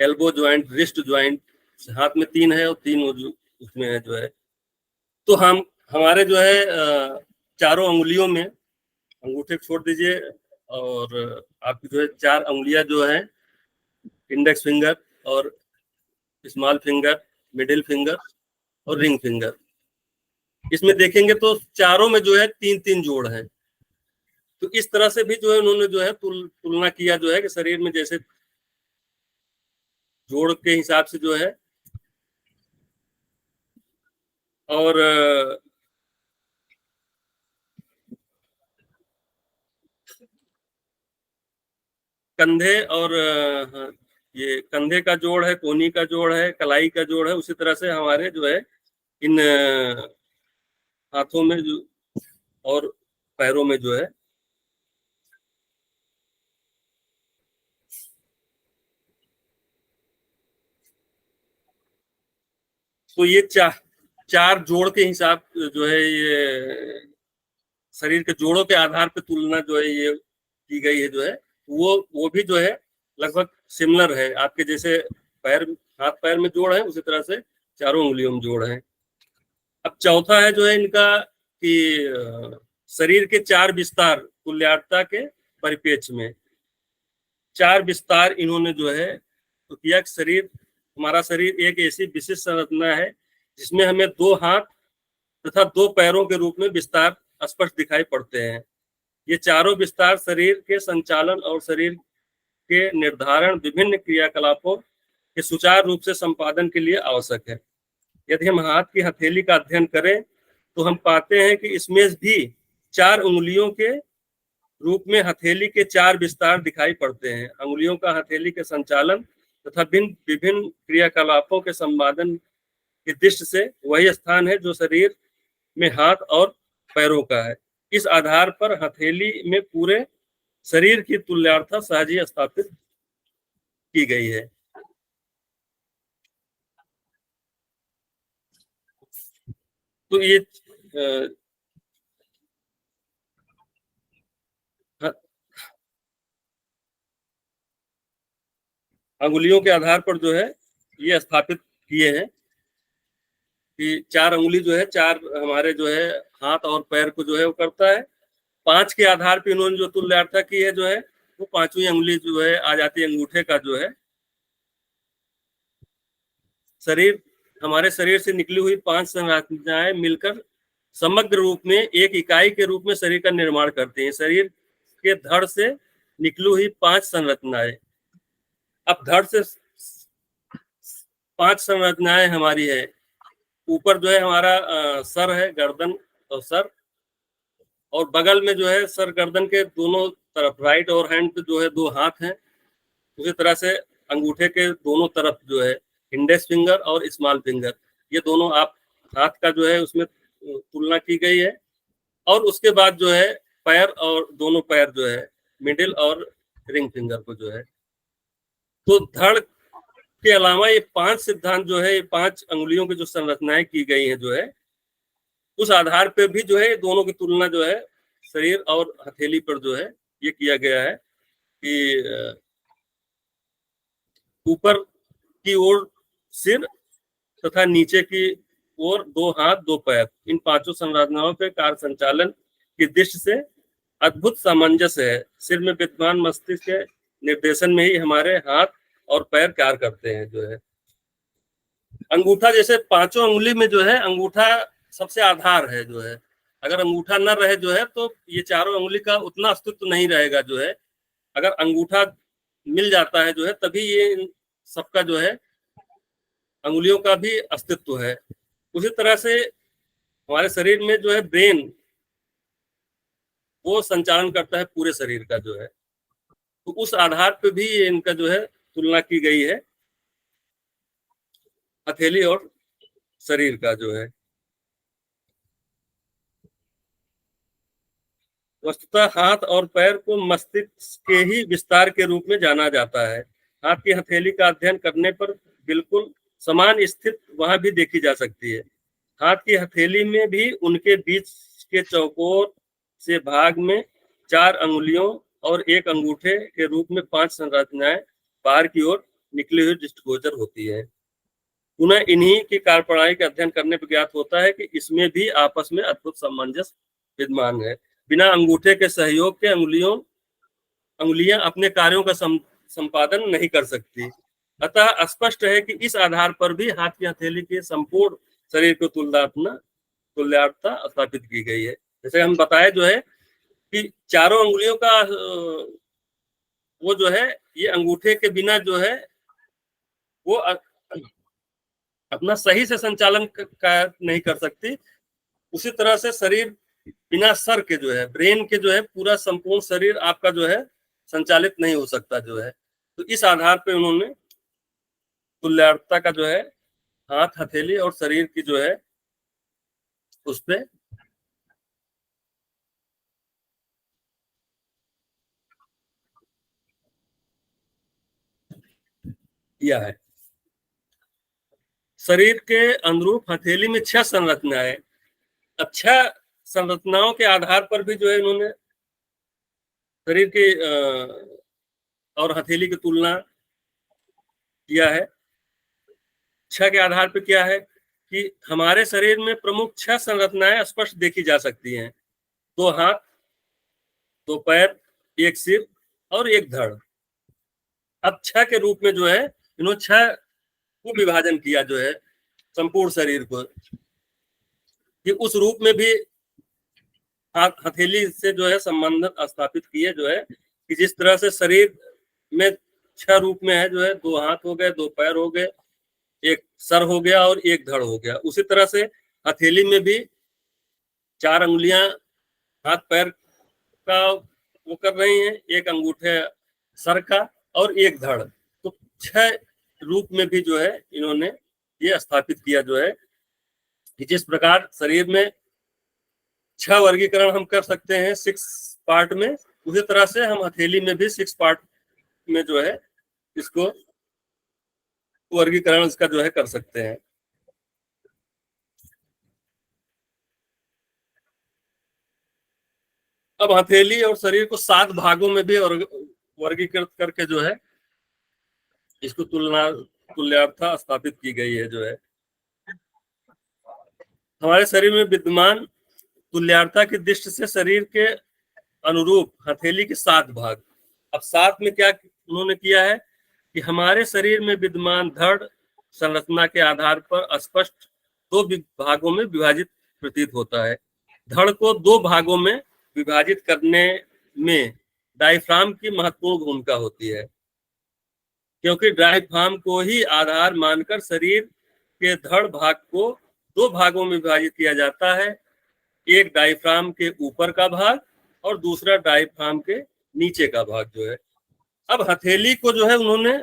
elbow joint, wrist joint. हाथ में 3 है और 3 उसमें है जो है। तो हमारे जो है चारों अंगुलियों में, अंगूठे छोड़ दीजिए, और आपकी जो है 4 अंगुलियां जो है, इंडेक्स फिंगर और स्मॉल फिंगर, मिडिल फिंगर और रिंग फिंगर, इसमें देखेंगे तो चारों में जो है 3-3 जोड़ हैं। तो इस तरह से भी जो है उन्होंने जो है तुलना किया जो है कि शरीर में जैसे जोड़ के हिसाब से जो है और कंधे और हाँ, ये कंधे का जोड़ है, कोहनी का जोड़ है, कलाई का जोड़ है, उसी तरह से हमारे जो है इन हाथों में जो और पैरों में जो है तो ये चार जोड़ के हिसाब जो है ये शरीर के जोड़ों के आधार पर तुलना जो है ये की गई है जो है वो भी जो है लगभग सिमिलर है। आपके जैसे पैर हाथ पैर में जोड़ है उसी तरह से चारों उंगलियों में जोड़ है। अब चौथा है जो है इनका कि शरीर के चार विस्तार तुल्यता के परिप्रेक्ष्य में चार विस्तार इन्होंने जो है तो किया कि शरीर हमारा शरीर एक ऐसी विशिष्ट संरचना है जिसमें हमें दो हाथ तथा दो पैरों के रूप में विस्तार स्पष्ट दिखाई पड़ते हैं। ये चारों विस्तार शरीर के संचालन और शरीर के निर्धारण विभिन्न क्रियाकलापों के सुचारू रूप से संपादन के लिए आवश्यक है। यदि हम हाथ की हथेली का अध्ययन करें तो हम पाते हैं कि इसमें भी चार उंगलियों के रूप में हथेली के चार विस्तार दिखाई पड़ते हैं। अंगुलियों का हथेली के संचालन तथा विभिन्न क्रियाकलापों के संपादन की दृष्टि से वही स्थान है जो शरीर में हाथ और पैरों का है। इस आधार पर हथेली में पूरे शरीर की तुल्यता सहज स्थापित की गई है। तो ये अंगुलियों के आधार पर जो है ये स्थापित किए हैं कि चार अंगुली जो है चार हमारे जो है हाथ और पैर को जो है वो करता है। पांच के आधार पर इन्होंने जो तुल्यता की है जो है वो पांचवी अंगुली जो है आ जाती है अंगूठे का जो है। शरीर हमारे शरीर से निकली हुई पांच संरचनाएं मिलकर समग्र रूप में एक इकाई के रूप में शरीर का निर्माण करते हैं। शरीर के धड़ से निकली हुई पांच संरचनाएं, अब धड़ से पांच संरचनाएं हमारी है। ऊपर जो है हमारा सर है, गर्दन और सर, और बगल में जो है सर गर्दन के दोनों तरफ राइट और हैंड पे जो है दो हाथ हैं। उसी तरह से अंगूठे के दोनों तरफ जो है इंडेक्स फिंगर और स्मॉल फिंगर, ये दोनों आप हाथ का जो है उसमें तुलना की गई है। और उसके बाद जो है पैर और दोनों पैर जो है मिडिल और रिंग फिंगर को जो है। तो धड़ के अलावा ये पांच सिद्धांत जो है ये पांच अंगुलियों की जो संरचनाएं की गई है जो है उस आधार पे भी जो है दोनों की तुलना जो है शरीर और हथेली पर जो है ये किया गया है कि ऊपर की ओर सिर तथा नीचे की ओर दो हाथ दो पैर, इन पांचों संरचनाओं के कार्य संचालन की दृष्टि से अद्भुत सामंजस्य है। सिर में विद्यमान मस्तिष्क के निर्देशन में ही हमारे हाथ और पैर कार्य करते हैं जो है। अंगूठा जैसे पांचों अंगुली में जो है अंगूठा सबसे आधार है जो है। अगर अंगूठा न रहे जो है तो ये चारों अंगुली का उतना अस्तित्व नहीं रहेगा जो है। अगर अंगूठा मिल जाता है जो है तभी ये सबका जो है अंगुलियों का भी अस्तित्व है। उसी तरह से हमारे शरीर में जो है ब्रेन वो संचालन करता है पूरे शरीर का जो है। तो उस आधार पर भी इनका जो है तुलना की गई है हथेली और शरीर का जो है। वस्तुतः हाथ और पैर को मस्तिष्क के ही विस्तार के रूप में जाना जाता है। हाथ की हथेली का अध्ययन करने पर बिल्कुल समान स्थिति वहां भी देखी जा सकती है। हाथ की हथेली में भी उनके बीच के चौकोर से भाग में चार अंगुलियों और एक अंगूठे के रूप में पांच संरचनाएं बाहर की ओर निकली हुई दृष्टिगोचर होती है। पुनः इन्हीं की कार्यप्रणाली का अध्ययन करने पर ज्ञात होता है कि इसमें भी आपस में अद्भुत सामंजस्य विद्यमान है। बिना अंगूठे के सहयोग के अंगुलियां अपने कार्यों का संपादन नहीं कर सकती। अतः स्पष्ट है कि इस आधार पर भी हाथ की हथेली के संपूर्ण शरीर को तुल्यता स्थापित की गई है। जैसे हम बताए जो है कि चारों अंगुलियों का वो जो है ये अंगूठे के बिना जो है वो अपना सही से संचालन का नहीं कर सकती, उसी तरह से शरीर बिना सर के जो है, ब्रेन के जो है, पूरा संपूर्ण शरीर आपका जो है संचालित नहीं हो सकता जो है। तो इस आधार पे उन्होंने तुल्यता का जो है हाथ, हथेली और शरीर की जो है उस पे किया है। शरीर के अनुरूप हथेली में 6 संरचनाएं, अब 6 संरचनाओं के आधार पर भी जो है इन्होंने शरीर की और हथेली की तुलना किया है। 6 के आधार पर क्या है कि हमारे शरीर में प्रमुख 6 संरचनाएं स्पष्ट देखी जा सकती हैं। 2 हाथ, 2 पैर, 1 सिर और 1 धड़। अब 6 के रूप में जो है इन्होंने 6 को विभाजन किया जो है संपूर्ण शरीर को, कि उस रूप में भी हथेली से जो है संबंध स्थापित किए जो है, कि जिस तरह से शरीर में 6 रूप में है जो है, 2 हाथ हो गए, 2 पैर हो गए, 1 सर हो गया और 1 धड़ हो गया। उसी तरह से हथेली में भी 4 अंगुलियां हाथ पैर का वो कर रही हैं, 1 अंगूठे सर का और 1 धड़। तो 6 रूप में भी जो है इन्होंने ये स्थापित किया जो है कि जिस प्रकार शरीर में 6 वर्गीकरण हम कर सकते हैं 6 पार्ट में, उसी तरह से हम हथेली में भी 6 पार्ट में जो है इसको वर्गीकरण इसका जो है कर सकते हैं। अब हथेली और शरीर को 7 भागों में भी वर्गीकृत करके जो है इसको तुल्यता स्थापित की गई है जो है। हमारे शरीर में विद्यमान तुल्यता की दृष्टि से शरीर के अनुरूप हथेली के 7 भाग। अब 7 में क्या उन्होंने किया है कि हमारे शरीर में विद्यमान धड़ संरचना के आधार पर स्पष्ट 2 भागों में विभाजित प्रतीत होता है। धड़ को 2 भागों में विभाजित करने में डायफ्राम की महत्वपूर्ण भूमिका होती है, क्योंकि डायफ्राम को ही आधार मानकर शरीर के धड़ भाग को 2 भागों में विभाजित किया जाता है, एक डायफ्राम के ऊपर का भाग और दूसरा डायफ्राम के नीचे का भाग जो है। अब हथेली को जो है उन्होंने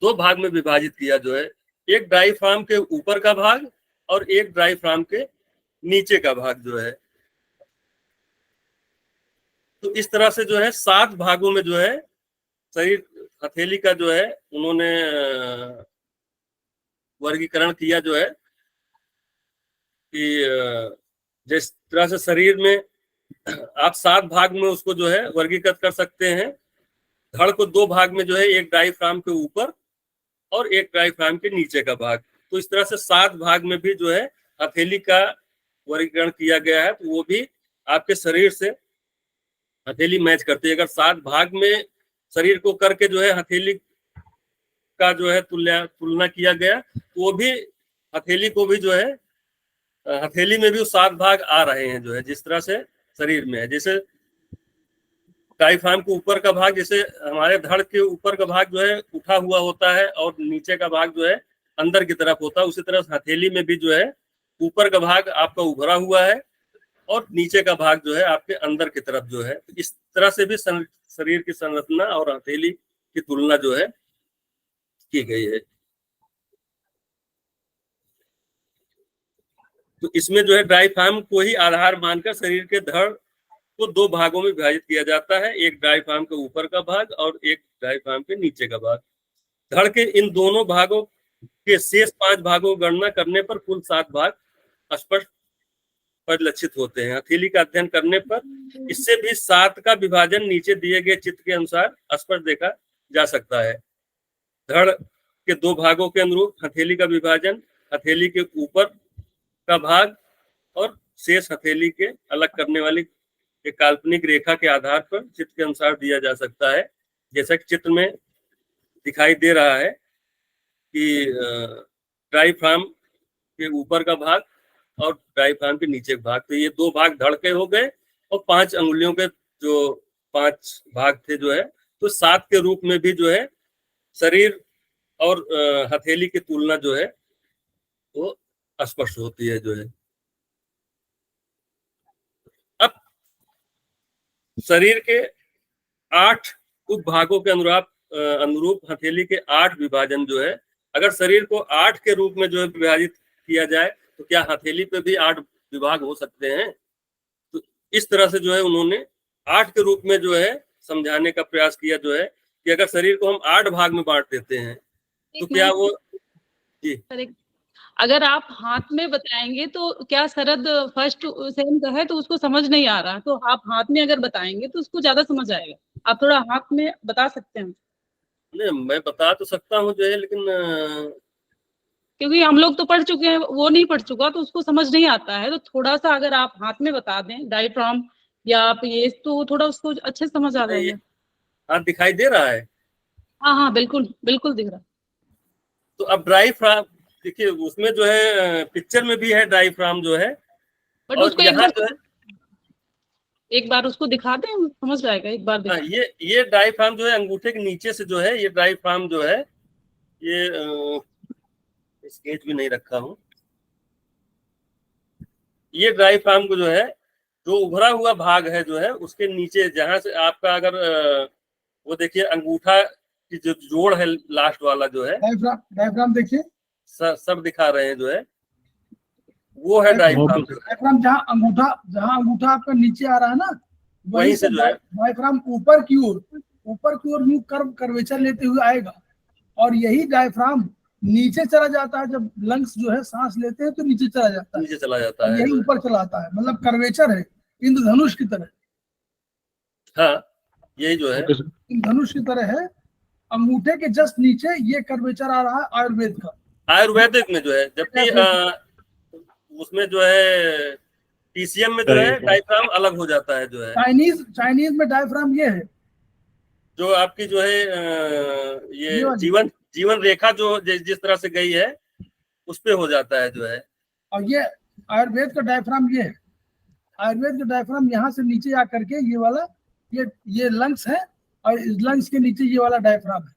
2 भाग में विभाजित किया जो है, एक डायफ्राम के ऊपर का भाग और एक डायफ्राम के नीचे का भाग जो है। तो इस तरह से जो है 7 भागों में जो है शरीर हथेली का जो है उन्होंने वर्गीकरण किया जो है कि जिस तरह से शरीर में आप 7 भाग में उसको जो है वर्गीकृत कर सकते हैं। धड़ को 2 भाग में जो है, एक डायफ्राम के ऊपर और एक डायफ्राम के नीचे का भाग। तो इस तरह से 7 भाग में भी जो है हथेली का वर्गीकरण किया गया है। तो वो भी आपके शरीर से हथेली मैच करती है। अगर 7 भाग में शरीर को करके जो है हथेली का जो है तुलना किया गया, तो वो भी हथेली को भी जो है हथेली में भी वो 7 भाग आ रहे हैं जो है, जिस तरह से शरीर में है। जैसे डायफ्राम के ऊपर का भाग, जैसे हमारे धड़ के ऊपर का भाग जो है उठा हुआ होता है और नीचे का भाग जो है अंदर की तरफ होता है, उसी तरह हथेली में भी जो है ऊपर का भाग आपका उभरा हुआ है और नीचे का भाग जो है आपके अंदर की तरफ जो है। तो इस तरह से भी शरीर की संरचना और हथेली की तुलना जो है की गई है। तो इसमें जो है डायफ्राम को ही आधार मानकर शरीर के धड़ को 2 भागों में विभाजित किया जाता है, एक डायफ्राम के ऊपर का भाग और एक डायफ्राम के नीचे का भाग। धड़ के इन दोनों भागों के शेष 5 भागों की गणना करने पर कुल 7 भाग स्पष्ट परिलक्षित होते हैं। हथेली का अध्ययन करने पर इससे भी 7 का विभाजन नीचे दिए गए चित्र के अनुसार स्पष्ट देखा जा सकता है। धड़ के 2 भागों के अनुरूप हथेली का विभाजन हथेली के ऊपर का भाग और शेष हथेली के अलग करने वाली एक काल्पनिक रेखा के आधार पर चित्र के अनुसार दिया जा सकता है। जैसा कि चित्र में दिखाई दे रहा है कि डायफ्राम के ऊपर का भाग और डायफ्राम के नीचे का भाग, तो ये 2 भाग धड़ के हो गए और 5 अंगुलियों के जो 5 भाग थे जो है, तो 7 के रूप में भी जो है शरीर और हथेली की तुलना जो है वो स्पष्ट होती है जो है। अब शरीर के 8 उपभागों के अनुरूप हथेली के 8 विभाजन जो है, अगर शरीर को 8 के रूप में जो है विभाजित किया जाए तो क्या हथेली पे भी 8 विभाग हो सकते हैं? तो इस तरह से जो है उन्होंने 8 के रूप में जो है समझाने का प्रयास किया जो है कि अगर शरीर को हम 8 भाग में बांट देते हैं तो क्या वो जी अगर आप हाथ में बताएंगे तो क्या शरद फर्स्ट सेम का है तो उसको समझ नहीं आ रहा, तो आप हाथ में अगर बताएंगे तो उसको ज्यादा समझ आएगा। आप थोड़ा हाथ में बता सकते हैं? नहीं, मैं बता तो सकता हूँ जो है, लेकिन क्योंकि हम लोग तो पढ़ चुके हैं, वो नहीं पढ़ चुका तो उसको समझ नहीं आता है। तो थोड़ा सा अगर आप हाथ में बता दें डायफ्राम या आप ये, तो थोड़ा उसको अच्छे से समझ आ जाएगा। हाथ दिखाई दे रहा है? हाँ हाँ बिल्कुल बिल्कुल दिख रहा। तो अब डायफ्राम देखिए, उसमें जो है पिक्चर में भी है डायफ्राम जो है, बट और उसको यहाँ जो है एक बार उसको दिखा दें, समझ जाएगा। एक बार दिखा। ये डायफ्राम जो है अंगूठे के नीचे से जो है, ये डायफ्राम जो है, ये स्केच भी नहीं रखा हूँ। ये डायफ्राम को जो है, जो उभरा हुआ भाग है जो है, उसके नीचे जहां से आपका अगर वो देखिए अंगूठा की जो जोड़ है लास्ट वाला जो है, डायफ्राम देखिए, सब दिखा रहे हैं जो है, वो है डायफ्राम। डायफ्राम जहाँ अंगूठा आपका नीचे आ रहा है ना, वहीं से जो है डायफ्राम ऊपर की ओर यूं कर्वेचर लेते हुए आएगा, और यही डायफ्राम नीचे चला जाता है। जब लंग्स जो है सांस लेते हैं तो नीचे चला जाता है, नीचे चला जाता है, यही ऊपर चला आता है। मतलब कर्वेचर है, इंद्रधनुष की तरह। हाँ, यही जो है इंद्रधनुष की तरह है। अंगूठे के जस्ट नीचे ये कर्वेचर आ रहा है आयुर्वेद का, आयुर्वेदिक में जो है, जबकि उसमें जो है टीसीएम में जो है डायफ्राम अलग हो जाता है जो है। चाइनीज में डायफ्राम ये है, जो आपकी जो है ये जीवन रेखा जो जिस तरह से गई है उस पे हो जाता है जो है। और ये आयुर्वेद का डायफ्राम ये है। आयुर्वेद का डायफ्राम यहाँ से नीचे आकर के ये वाला, ये लंग्स है, और इस लंग्स के नीचे ये वाला डायफ्राम है।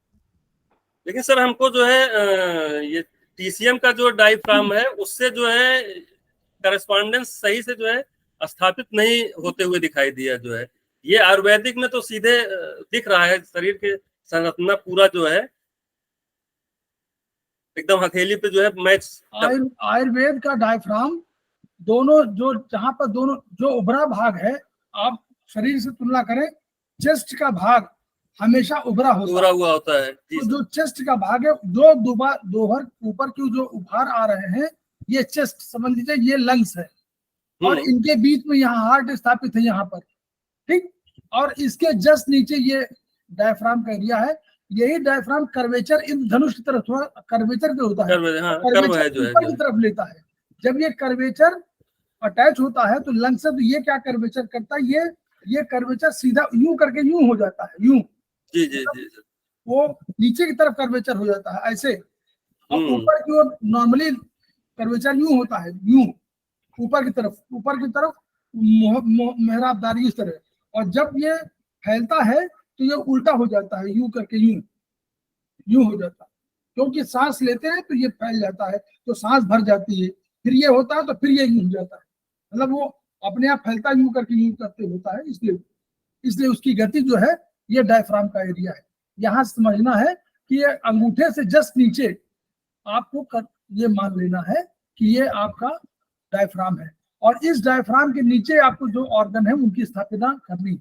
लेकिन सर हमको जो है ये टीसीएम का जो डायफ्राम है उससे जो है करस्पॉन्डेंस सही से जो है स्थापित नहीं होते हुए दिखाई दिया जो है। ये आयुर्वेदिक में तो सीधे दिख रहा है, शरीर के संरचना पूरा जो है एकदम हथेली पे जो है मैच। आयुर्वेद का डायफ्राम दोनों जो जहां पर दोनों जो उभरा भाग है, आप शरीर से तुलना करें, चेस्ट का भाग हमेशा उभरा हुआ होता है। तो जो चेस्ट का भाग है, जो दोहर ऊपर की जो उभार आ रहे हैं, ये चेस्ट समझ लीजिए, ये लंग्स है, और इनके बीच में यहाँ हार्ट स्थापित है यहाँ पर, ठीक। और इसके जस्ट नीचे ये डायफ्राम का एरिया है। यही डायफ्राम कर्वेचर इंद्रधनुष की तरफ, थोड़ा कर्वेचर पे होता है, कर्वेचर ऊपर की तरफ लेता है। जब ये कर्वेचर अटैच होता है तो लंग से, तो ये क्या कर्वेचर करता है, ये कर्वेचर सीधा यूं करके यूं हो जाता है, यूं जी जी जी, वो नीचे की तरफ कर्वेचर हो जाता है ऐसे, और ऊपर की ओर नॉर्मली कर्वेचर यूं होता है, यूं ऊपर की तरफ मेहराबदारी इस तरह। और जब ये फैलता है तो ये उल्टा हो जाता है, यूं करके यूं हो जाता है, क्योंकि सांस लेते हैं तो ये फैल जाता है, तो सांस भर जाती है, फिर ये होता है तो फिर ये यूं हो जाता है। मतलब वो अपने आप फैलता यूं करके यूं करते होता है, इसलिए उसकी गति जो है, ये डायफ्राम का एरिया है। यहाँ समझना है कि ये अंगूठे से जस्ट नीचे आपको ये मान लेना है कि ये आपका डायफ्राम है, और इस डायफ्राम के नीचे आपको जो ऑर्गन है उनकी स्थापना करनी।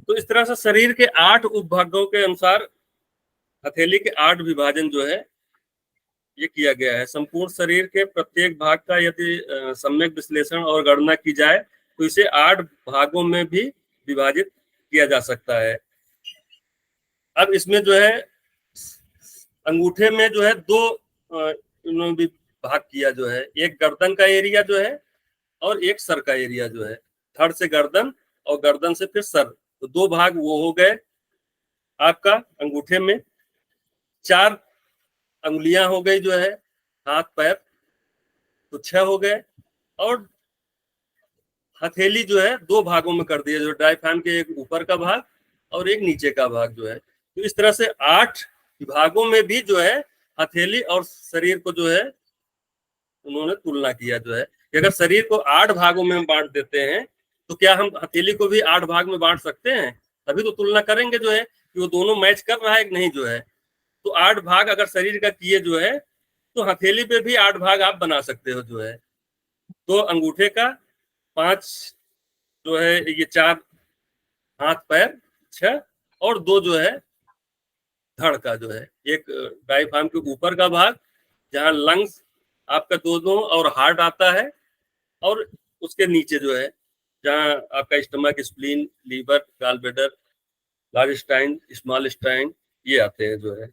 तो इस तरह से शरीर के 8 उपभागों के अनुसार हथेली के 8 विभाजन जो है ये किया गया है। संपूर्ण शरीर के प्रत्येक भाग का यदि सम्यक विश्लेषण और गणना की जाए तो इसे 8 भागों में भी विभाजित किया जा सकता है। अब इसमें जो है अंगूठे में जो है 2 इन्होंने भी भाग किया जो है, एक गर्दन का एरिया जो है और एक सर का एरिया जो है। धड़ से गर्दन और गर्दन से फिर सर, तो 2 भाग वो हो गए आपका अंगूठे में। 4 अंगुलियां हो गई जो है, हाथ पैर, तो 6 हो गए। और हथेली जो है 2 भागों में कर दिया, जो डायफ्राम के एक ऊपर का भाग और एक नीचे का भाग जो है। तो इस तरह से 8 विभागों में भी जो है हथेली और शरीर को जो है उन्होंने तुलना किया जो है कि अगर शरीर को 8 भागों में बांट देते हैं तो क्या हम हथेली को भी 8 भाग में बांट सकते हैं? तभी तो तुलना करेंगे जो है कि वो दोनों मैच कर रहा है कि नहीं जो है। तो 8 भाग अगर शरीर का किए जो है तो हथेली पे भी 8 भाग आप बना सकते हो जो है। तो अंगूठे का 5 जो है, ये 4 हाथ पैर 6 और 2 जो है धड़ का जो है। एक डायफ्राम के ऊपर का भाग जहां लंग्स आपका दोनों और हार्ट आता है, और उसके नीचे जो है जहां आपका stomach, spleen, liver, gall bladder, large intestine, small intestine ये आते हैं जो है।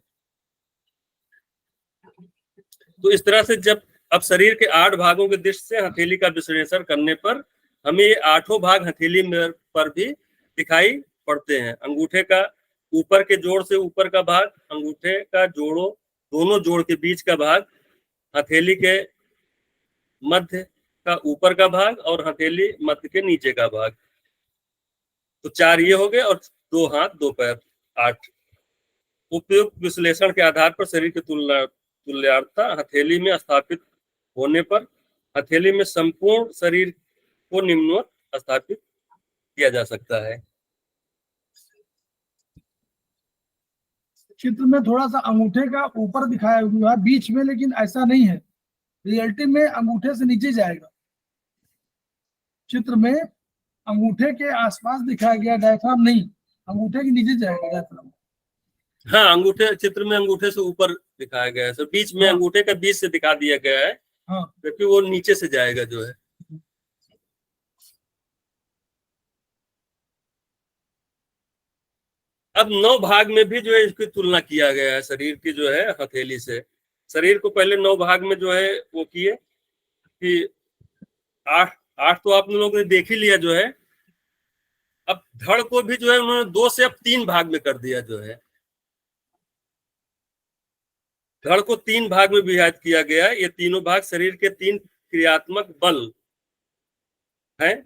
तो इस तरह से जब अब शरीर के 8 भागों के दृष्टि से हथेली का विश्लेषण करने पर हमें ये 8 भाग हथेली में पर भी दिखाई पड़ते हैं। अंगूठे का ऊपर के जोड़ से ऊपर का भाग, अंगूठे का जोड़ों दोनों जोड़ के बीच का भाग, हथेली के मध्य का ऊपर का भाग और हथेली मध्य के नीचे का भाग। तो 4 ये हो गए और 2 हाथ 2 पैर 8। उपयुक्त विश्लेषण के आधार पर शरीर की तुल्यता हथेली में स्थापित होने पर हथेली में संपूर्ण शरीर को निम्नवत स्थापित किया जा सकता है। चित्र में थोड़ा सा अंगूठे का ऊपर दिखाया हुआ है बीच में, लेकिन ऐसा नहीं है। रियलिटी में अंगूठे से नीचे जाएगा। चित्र में अंगूठे के आसपास दिखाया गया, डायफ्राम नहीं, अंगूठे के नीचे जाएगा डायफ्राम। हाँ, अंगूठे चित्र में अंगूठे से ऊपर दिखाया गया है, तो बीच में अंगूठे का बीच से दिखा दिया गया है, हाँ, क्योंकि वो नीचे से जाएगा जो है। अब 9 भाग में भी जो है इसकी तुलना किया गया है शरीर की जो है हथेली से। शरीर को पहले 9 भाग में जो है वो किए कि 8 तो आप लोगों ने देख ही लिया जो है। अब धड़ को भी जो है उन्होंने 2 से अब 3 भाग में कर दिया जो है। धड़ को 3 भाग में विभाजित किया गया। ये तीनों भाग शरीर के 3 क्रियात्मक बल हैं,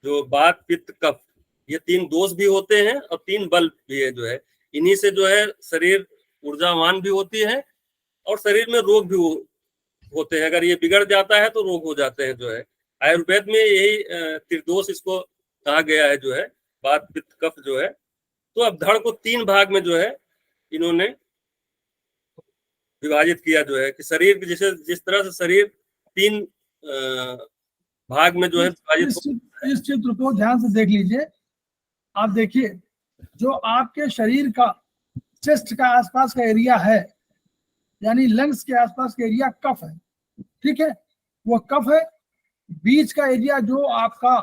जो वात, पित्त, कफ, ये 3 दोष भी होते हैं और 3 बल भी है जो है। इन्हीं से जो है शरीर ऊर्जावान भी होती है और शरीर में रोग भी होते हैं। अगर ये बिगड़ जाता है तो रोग हो जाते हैं जो है। आयुर्वेद में यही त्रिदोष इसको कहा गया है जो है, वात, पित्त, कफ जो है। तो अब धड़ को 3 भाग में जो है इन्होंने विभाजित किया जो है कि शरीर जिस तरह से शरीर 3 भाग में जो है विभाजित। इस चित्र को ध्यान से देख लीजिए। आप देखिए, जो आपके शरीर का चेस्ट का आसपास का एरिया है, यानी लंग्स के आसपास का एरिया कफ है, ठीक है, वो कफ है। बीच का एरिया जो आपका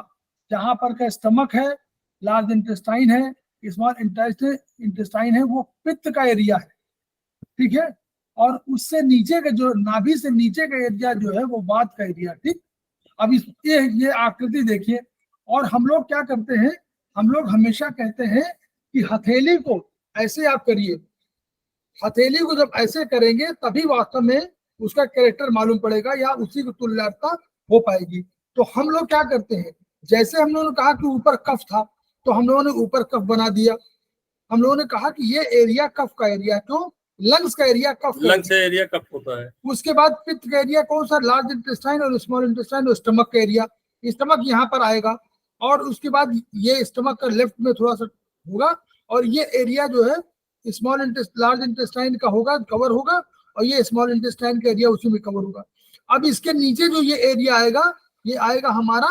जहां पर का स्टमक है, लार्ज इंटेस्टाइन है, स्मॉल इंटेस्टाइन है, वो पित्त का एरिया है, ठीक है। और उससे नीचे का जो नाभि से नीचे का एरिया जो है वो वात का एरिया, ठीक। अब ये आकृति देखिए। और हम लोग क्या करते हैं, हम लोग हमेशा कहते हैं कि हथेली को ऐसे आप करिए। हथेली को जब ऐसे करेंगे तभी वास्तव में उसका कैरेक्टर मालूम पड़ेगा या उसी की तुल्यता हो पाएगी। तो हम लोग क्या करते हैं, जैसे हम लोगों ने कहा कि ऊपर कफ था तो हम लोगों ने ऊपर कफ बना दिया। हम लोगों ने कहा कि ये एरिया कफ का एरिया, क्यों? लंग्स का एरिया कफ का लंग्स एरिया कफ होता है। उसके बाद पित्त का एरिया कौन सा? लार्ज इंटेस्टाइन और स्मॉल इंटेस्टाइन और स्टमक का एरिया। स्टमक यहाँ पर आएगा और उसके बाद ये स्टमक का लेफ्ट में थोड़ा सा होगा और ये एरिया जो है लार्ज इंटेस्टाइन का होगा, कवर होगा, और ये स्मॉल इंटेस्टाइन का एरिया उसी में कवर होगा। अब इसके नीचे जो ये एरिया आएगा, ये आएगा हमारा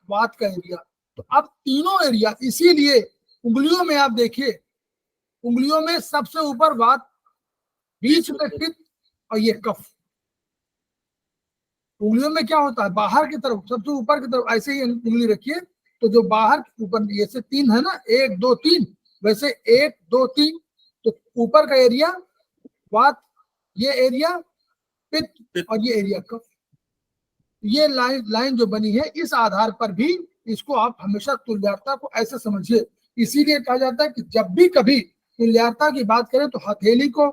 वात का एरिया। तो अब तीनों एरिया, इसीलिए उंगलियों में आप देखिए, उंगलियों में सबसे ऊपर वात, बीच में पित्त और ये कफ। उंगलियों में क्या होता है, बाहर की तरफ सबसे ऊपर की तरफ ऐसे ही उंगली रखिए तो जो बाहर ऊपर जैसे 3 है ना, 1 2 3, वैसे 1 2 3। तो ऊपर का एरिया वात, ये एरिया पित्त और ये एरिया कफ। ये लाइन जो बनी है, इस आधार पर भी इसको आप हमेशा तुल्यता को ऐसे समझिए। इसीलिए कहा जाता है कि जब भी कभी तुल्यता की बात करें तो हथेली को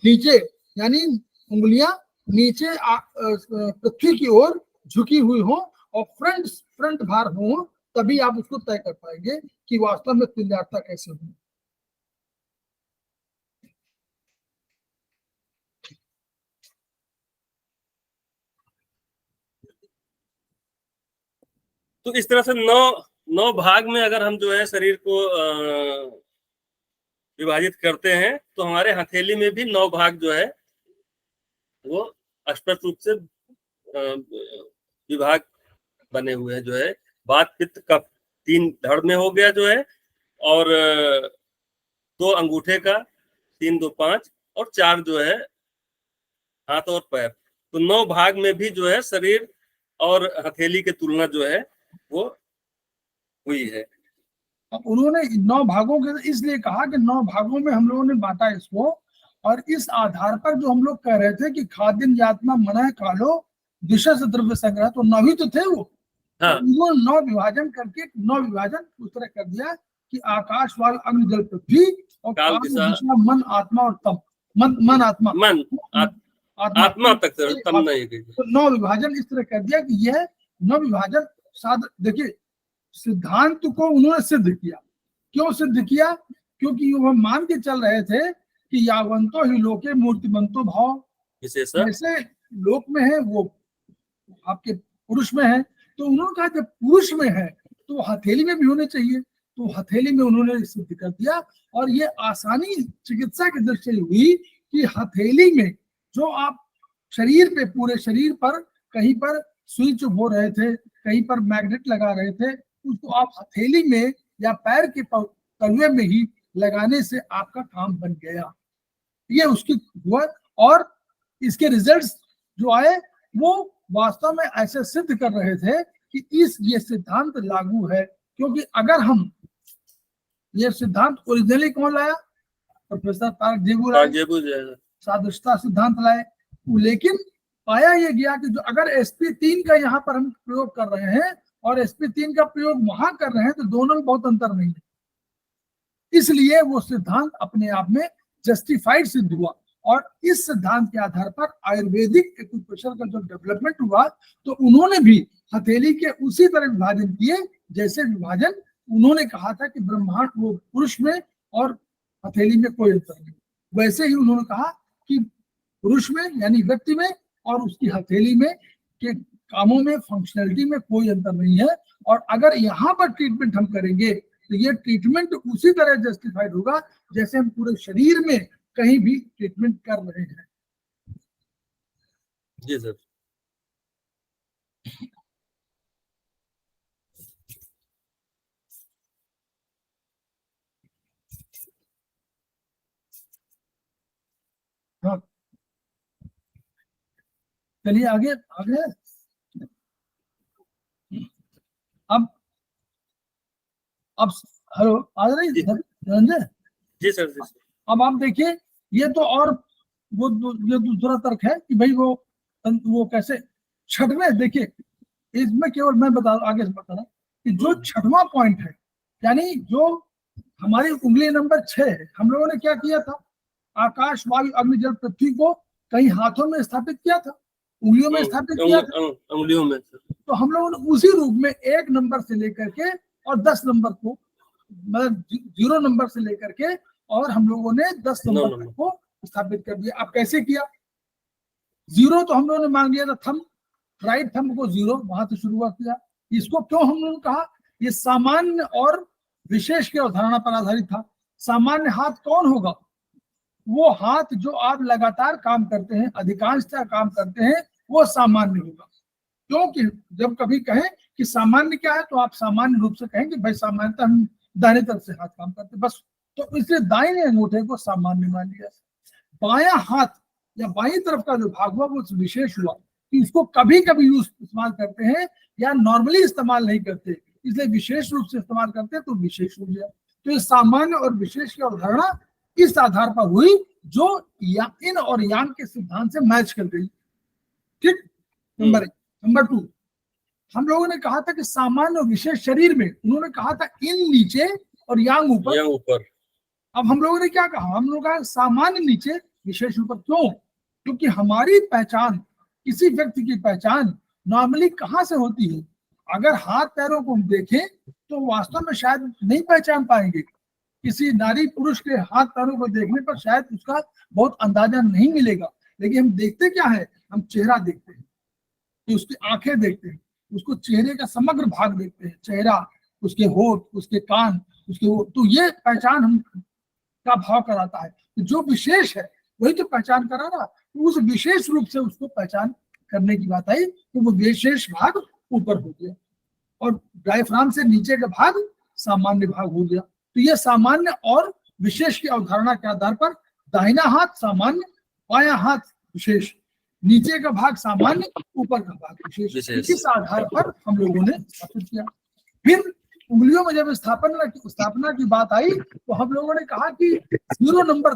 नीचे, यानी उंगलियां नीचे पृथ्वी की ओर झुकी हुई हो और फ्रंट भार हो, तभी आप उसको तय कर पाएंगे कि वास्तव में तुल्यता कैसे होगी। तो इस तरह से 9 भाग में अगर हम जो है शरीर को विभाजित करते हैं तो हमारे हथेली में भी 9 भाग जो है वो स्पष्ट रूप से विभाग बने हुए हैं। जो है वात पित्त कफ 3 धड़ में हो गया जो है, और 2 अंगूठे का, 3 2 5 और 4 जो है हाथ और पैर। तो 9 भाग में भी जो है शरीर और हथेली की तुलना जो है वो हुई है। उन्होंने 9 भागों के इसलिए कहा कि 9 भागों में हम लोगों ने बांटा इसको, और इस आधार पर जो हम लोग कह रहे थे कि खाद्य यातना मना कालो दिशा से द्रव्य संग्रह, तो 9 ही तो थे वो। हाँ। तो उन्होंने 9 विभाजन करके 9 विभाजन उस तरह कर दिया कि आकाश वायु अग्नि जल पृथ्वी और काल दिशा मन आत्मा और तम, मन आत्मा आत्मा तक तम नहीं गई। तो 9 विभाजन इस तरह कर दिया कि यह 9 विभाजन देखिए सिद्धांत को उन्होंने सिद्ध किया। क्यों सिद्ध किया? क्योंकि वह मान के चल रहे थे कि यावंतो ही लोके मूर्तिमंतो भाव, जैसे लोक में है वो आपके पुरुष में है, तो उन्होंने कहा जब पुरुष में है तो हथेली में भी होने चाहिए। तो हथेली में उन्होंने सिद्ध कर दिया, और ये आसानी चिकित्सा की दृष्टि से हुई कि हथेली में जो आप शरीर पे, पूरे शरीर पर कहीं पर सुई चुभ रहे थे, कहीं पर मैग्नेट लगा रहे थे, उसको आप हथेली में या पैर के तलवे में ही लगाने से आपका काम बन गया। ये उसकी हुआ, और इसके रिजल्ट्स जो आए वो वास्तव में ऐसे सिद्ध कर रहे थे कि ये सिद्धांत लागू है। क्योंकि अगर हम ये सिद्धांत ओरिजिनली कौन लाया? प्रोफेसर तारक जेबू सादृश्यता सिद्धांत लाए, लेकिन पाया ये गया कि जो अगर sp3 का यहाँ पर हम प्रयोग कर रहे हैं और sp3 का प्रयोग वहां कर रहे हैं तो दोनों में बहुत अंतर नहीं है। इसलिए वो सिद्धांत अपने आप में जस्टिफाइड सिद्ध हुआ, और इस सिद्धांत के आधार पर आयुर्वेदिक एक्यूप्रेशर का जो डेवलपमेंट हुआ तो उन्होंने भी हथेली के उसी तरह विभाजन किए जैसे विभाजन उन्होंने कहा था कि ब्रह्मांड वो पुरुष में और हथेली में कोई अंतर नहीं, वैसे ही उन्होंने कहा कि पुरुष में यानी व्यक्ति में और उसकी हथेली में के कामों में, फंक्शनलिटी में कोई अंतर नहीं है। और अगर यहाँ पर ट्रीटमेंट हम करेंगे तो ये ट्रीटमेंट उसी तरह जस्टिफाइड होगा जैसे हम पूरे शरीर में कहीं भी ट्रीटमेंट कर रहे हैं। जी सर। हाँ चलिए आगे आगे। अब हेलो आ रही रंजय जी सर। अब आप देखिए ये तो और वो ये दूसरा तर्क है कि भाई वो कैसे छठवें, देखिए इसमें केवल मैं आगे से बता रहा कि जो छठवां पॉइंट है यानी जो हमारी उंगली नंबर 6 है, हम लोगों ने क्या किया था? आकाश वायु अग्नि जल पृथ्वी को कहीं हाथों में स्थापित किया था, उंगलियों में स्थापित किया था, उंगलियों में। तो हम लोगों ने उसी रूप में 1 नंबर से लेकर के और 10 नंबर को, मतलब 0 नंबर से लेकर के और हम लोगों ने 10 नंबर को स्थापित कर दिया। अब कैसे किया? 0 तो हम लोगों ने मान लिया था थंब, राइट थंब को 0 वहां से शुरुआत किया। इसको क्यों हम लोगों ने कहा? ये सामान्य और विशेष की अवधारणा पर आधारित था। सामान्य हाथ कौन होगा? वो हाथ जो आप लगातार काम करते हैं, अधिकांशतः काम करते हैं, वो सामान्य होगा। क्योंकि जब कभी कहें कि सामान्य क्या है तो आप सामान्य रूप से कहेंगे भाई सामान्यतः हम दाहिने तरफ से हाथ काम करते बस, तो इसलिए दाहिने अंगूठे को सामान्य मान लिया। बायां हाथ या बाईं तरफ का जो भाग हुआ वो विशेष हुआ कि इसको कभी कभी इस्तेमाल करते हैं या नॉर्मली इस्तेमाल नहीं करते, इसलिए विशेष रूप से इस्तेमाल करते हैं तो विशेष हो गया। तो ये सामान्य और विशेष की अवधारणा इस आधार पर हुई जो इन और यांग के सिद्धांत से मैच कर गई। ठीक, नंबर 1। नंबर 2, हम लोगों ने कहा था कि सामान्य और विशेष शरीर में, उन्होंने कहा था इन नीचे और यांग ऊपर। अब हम लोगों ने क्या कहा? हम लोगों का सामान्य नीचे विशेष ऊपर। क्यों? क्योंकि हमारी पहचान, किसी व्यक्ति की पहचान नॉर्मली कहां से होती है? अगर हाथ पैरों को हम देखें तो वास्तव में शायद नहीं पहचान पाएंगे। किसी नारी पुरुष के हाथ पैरों को देखने पर शायद उसका बहुत अंदाजा नहीं मिलेगा, लेकिन हम देखते क्या है, हम चेहरा देखते हैं, कि उसकी आंखें देखते हैं, उसको चेहरे का समग्र भाग देखते हैं, चेहरा, उसके होठ, उसके कान, उसके तो ये पहचान हम का भाव कराता है। तो जो विशेष है वही तो पहचान करा रहा, तो उस विशेष रूप से उसको पहचान करने की बात आई, तो वो विशेष भाग ऊपर हो गया और डायफ्राम से नीचे का भाग सामान्य भाग हो गया। तो ये सामान्य और विशेष की अवधारणा के आधार पर दाहिना हाथ सामान्य, बायां हाथ विशेष, नीचे का भाग सामान्य, ऊपर का भाग विशेष, इस आधार पर हम लोगों ने स्थापित किया। फिर उंगलियों में जब स्थापना की बात आई तो हम लोगों ने कहा कि 0 नंबर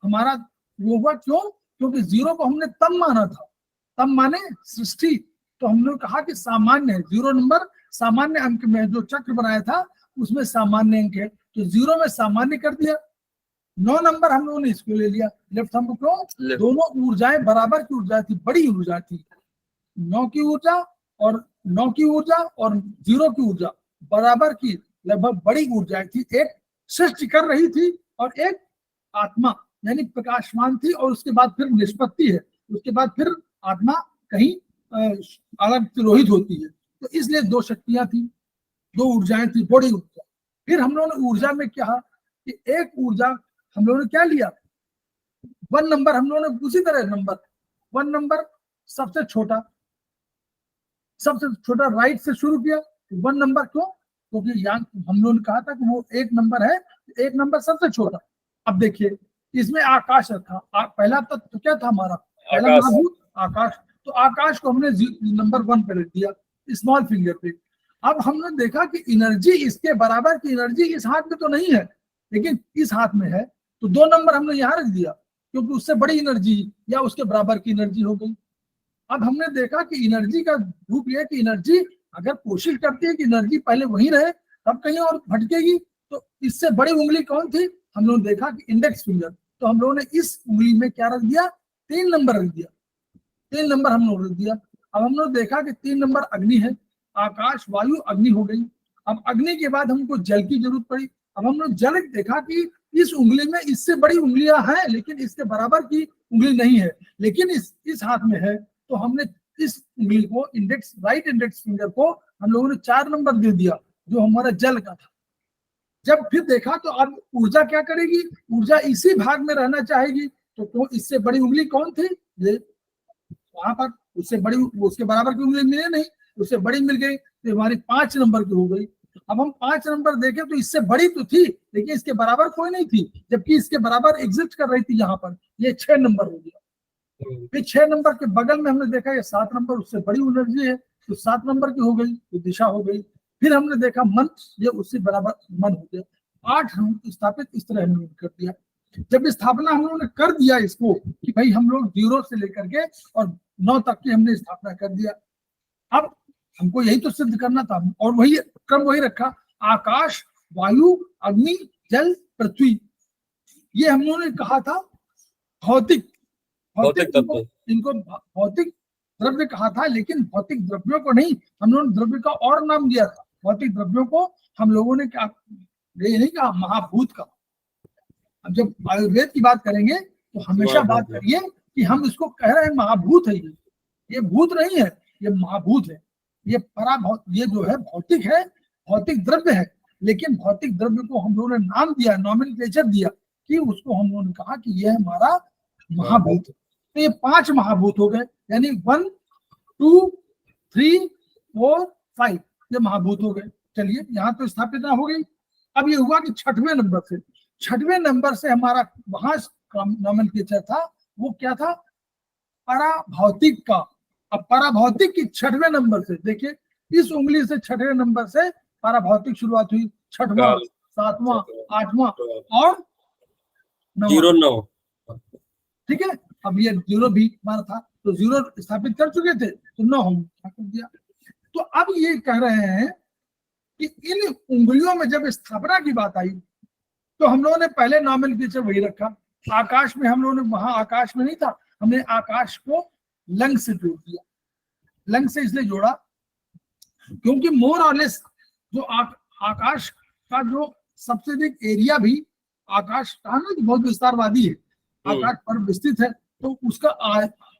हमारा वो हुआ, क्यों? क्योंकि 0 को हमने तब माना था, तब माने सृष्टि, तो हमने कहा कि सामान्य है 0 नंबर, सामान्य अंक में जो चक्र बनाया था उसमें सामान्य अंक है, तो 0 में सामान्य कर दिया। 9 नंबर हम लोगों ने इसको ले लिया, लेफ्ट हम क्यों? दोनों ऊर्जाएं बराबर की ऊर्जा थी, बड़ी ऊर्जा थी, 9 की ऊर्जा और 9 की ऊर्जा और 0 की ऊर्जा बराबर की लगभग बड़ी ऊर्जाएं थी। एक सृष्टि कर रही थी और एक आत्मा यानी प्रकाशमान थी, और उसके बाद फिर निष्पत्ति है, उसके बाद फिर आत्मा कहीं अलग तिरोहित होती है। तो इसलिए 2 शक्तियां थी, 2 ऊर्जाएं थी, बड़ी ऊर्जा। फिर हम लोगों ने ऊर्जा में क्या कि एक ऊर्जा हम लोगों ने क्या लिया, 1 नंबर हम लोगों ने उसी तरह नंबर 1 नंबर सबसे छोटा राइट से शुरू किया। 1 नंबर क्यों? क्योंकि यहाँ हम लोगों ने कहा था कि वो 1 नंबर है, 1 नंबर सबसे छोटा। अब देखिए इसमें आकाश था, पहला तत्व तो क्या था हमारा, पहला महाभूत आकाश, तो आकाश को हमने नंबर 1 पे रख दिया, स्मॉल फिंगर पे। अब हमने देखा कि एनर्जी इसके बराबर की एनर्जी इस हाथ में तो नहीं है, लेकिन इस हाथ में है, तो 2 नंबर हमने यहाँ रख दिया, क्योंकि उससे बड़ी एनर्जी या उसके बराबर की एनर्जी हो गई। अब हमने देखा कि एनर्जी का रूप यह कि एनर्जी अगर कोशिश करती है कि एनर्जी पहले वहीं रहे तब कहीं और भटकेगी, तो इससे बड़ी उंगली कौन थी? हम लोगों ने देखा कि इंडेक्स फिंगर, तो हम लोगों ने इस उंगली में क्या रख दिया, 3 नंबर रख दिया, 3 नंबर हम लोग रख दिया। अब हम लोग देखा कि 3 नंबर अग्नि है, आकाश वायु अग्नि हो गई। अब अग्नि के बाद हमको जल की जरूरत पड़ी। अब हम लोग जल देखा कि इस उंगली में इससे बड़ी उंगलियां हैं, लेकिन इसके बराबर की उंगली नहीं है, लेकिन इस हाथ में है, तो हमने इस उंगली को राइट इंडेक्स फिंगर को हम लोगों ने 4 नंबर दे दिया, जो हमारा जल का था। जब फिर देखा तो अब ऊर्जा क्या करेगी, ऊर्जा इसी भाग में रहना चाहेगी, तो इससे बड़ी उंगली कौन थी, ये वहां पर उससे बड़ी, उसके बराबर की उंगली मिले नहीं, उससे बड़ी मिल गई, तो हमारी 5 नंबर की हो गई। अब हम 5 नंबर देखें तो इससे बड़ी तो थी, लेकिन इसके बराबर कोई नहीं थी, जबकि इसके बराबर एग्जिस्ट कर रही थी यहाँ पर, ये 6 नंबर हो गया। फिर 6 नंबर के बगल में हमने देखा ये 7 नंबर, उससे बड़ी एनर्जी है, तो 7 नंबर की हो गई, तो दिशा हो गई। फिर हमने देखा मन, ये उससे बराबर मन हो गया। 8 हम स्थापित इस तरह हमने कर दिया। जब स्थापना हम लोगों ने कर दिया इसको कि भाई हम लोग 0 से लेकर के और 9 तक की हमने स्थापना कर दिया। अब हमको यही तो सिद्ध करना था, और वही क्रम वही रखा, आकाश वायु अग्नि जल पृथ्वी, ये हम लोगों ने कहा था भौतिक इनको भौतिक द्रव्य कहा था, लेकिन भौतिक द्रव्यों को नहीं, हम लोगों ने द्रव्य का और नाम दिया था। भौतिक द्रव्यों को हम लोगों ने क्या ये नहीं कहा, महाभूत का। अब जब आयुर्वेद की बात करेंगे तो हमेशा बात करिए कि हम इसको कह रहे हैं महाभूत है, ये भूत नहीं है, ये महाभूत है, ये ये जो है भौतिक है, भौतिक द्रव्य है, लेकिन भौतिक द्रव्य को हम लोगों ने नाम दिया, नॉमेनक्लेचर दिया, कि उसको हम लोगों ने कहा कि यह हमारा महाभूत। तो ये 5 महाभूत हो गए, यानी 1 2 3 4 5 ये महाभूत हो गए। चलिए यहाँ तो स्थापित हो गई। अब ये हुआ कि 6वें नंबर से हमारा वहां नॉमेनक्लेचर था, वो क्या था, पराभौतिक का। अब पराभौतिक की 6वें नंबर से, देखिए इस उंगली से 6वें नंबर से पराभौतिक शुरुआत हुई, 6वां 7वां 8वां और 9। ठीक है, अब ये 0 भी हमारा था, तो 0 स्थापित कर चुके थे, तो 9 हम कर दिया। तो अब ये कह रहे हैं कि इन उंगलियों में जब स्थापना की बात आई तो हम लोगों ने पहले नॉमेनक्लेचर वही रखा। आकाश में हम लोगों ने, वहां आकाश में नहीं था, हमने आकाश को लंग से जोड़ दिया। लंग से इसलिए जोड़ा क्योंकि मोर और लेस जो आकाश का जो सबसे अधिक एरिया भी आकाश कहा ना कि बहुत विस्तारवादी है, आकाश पर विस्तृत है, तो उसका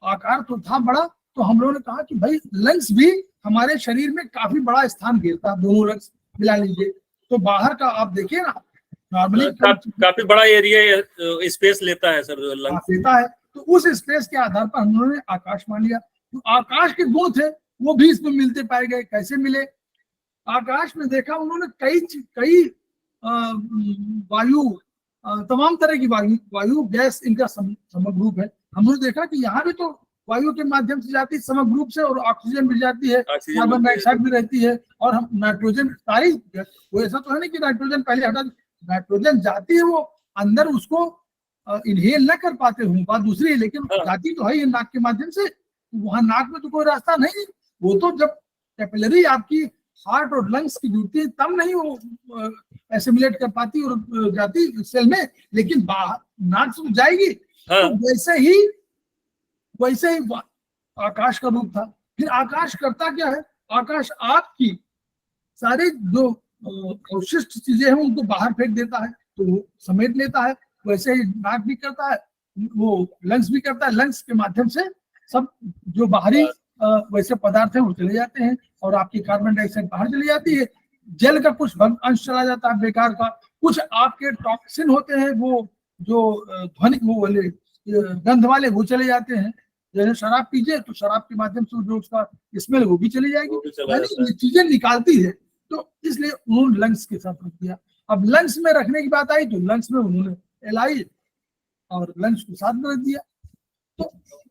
आकार तो था बड़ा। तो हम लोगों ने कहा कि भाई लंग्स भी हमारे शरीर में काफी बड़ा स्थान घेरता है, दोनों लंग्स मिला लीजिए तो बाहर का आप देखिए ना नॉर्मली काफी बड़ा एरिया स्पेस लेता है सर जो लंग्स लेता है। तो उस स्पेस के आधार पर हम लोगों ने आकाश मान लिया। तो आकाश के गुण थे वो भी इसमें मिलते पाए गए। कैसे मिले? आकाश में देखा उन्होंने कई वायु, तमाम तरह की वायु गैस इनका समग्र रूप है। हमने देखा कि यहाँ भी तो वायु के माध्यम से जाती है समग्र रूप से, और ऑक्सीजन भी जाती है, कार्बन डाइऑक्साइड भी रहती है, और हम नाइट्रोजन सारी, वो ऐसा तो है नहीं कि नाइट्रोजन पहले हटा, नाइट्रोजन जाती है वो अंदर, उसको इनहेल न कर पाते हूँ, बात दूसरी है, लेकिन जाती तो है नाक के माध्यम से। वहां नाक में तो कोई रास्ता नहीं, वो तो जब कैपिलरी आपकी हार्ट और लंग्स की जुड़ती है तब नहीं वो एसिमिलेट कर पाती और जाती सेल में, लेकिन बाहर नाक से जाएगी। तो वैसे ही आकाश का रूप था। फिर आकाश करता क्या है? आकाश आपकी सारे जो अवशिष्ट चीजें हैं उनको बाहर फेंक देता है, तो वो समेट लेता है। वैसे ही नाक भी करता है, वो लंग्स भी करता है, लंग्स के माध्यम से सब जो बाहरी वैसे पदार्थ हैं वो चले जाते हैं, और आपकी कार्बन डाइऑक्साइड बाहर चली जाती है। जल का कुछ अंश चला जाता है बेकार का, कुछ आपके टॉक्सिन होते हैं वो जो ध्वनि वो वाले गंध वाले वो चले जाते हैं। जैसे शराब पीजिए तो शराब के माध्यम से जो उसका स्मेल वो भी चली जाएगी, यानी चीजें निकालती है। तो इसलिए उन्होंने लंग्स के साथ रख दिया। अब लंग्स में रखने की बात आई तो लंग्स में उन्होंने एलआई और लंग्स को साथ में रख दिया। तो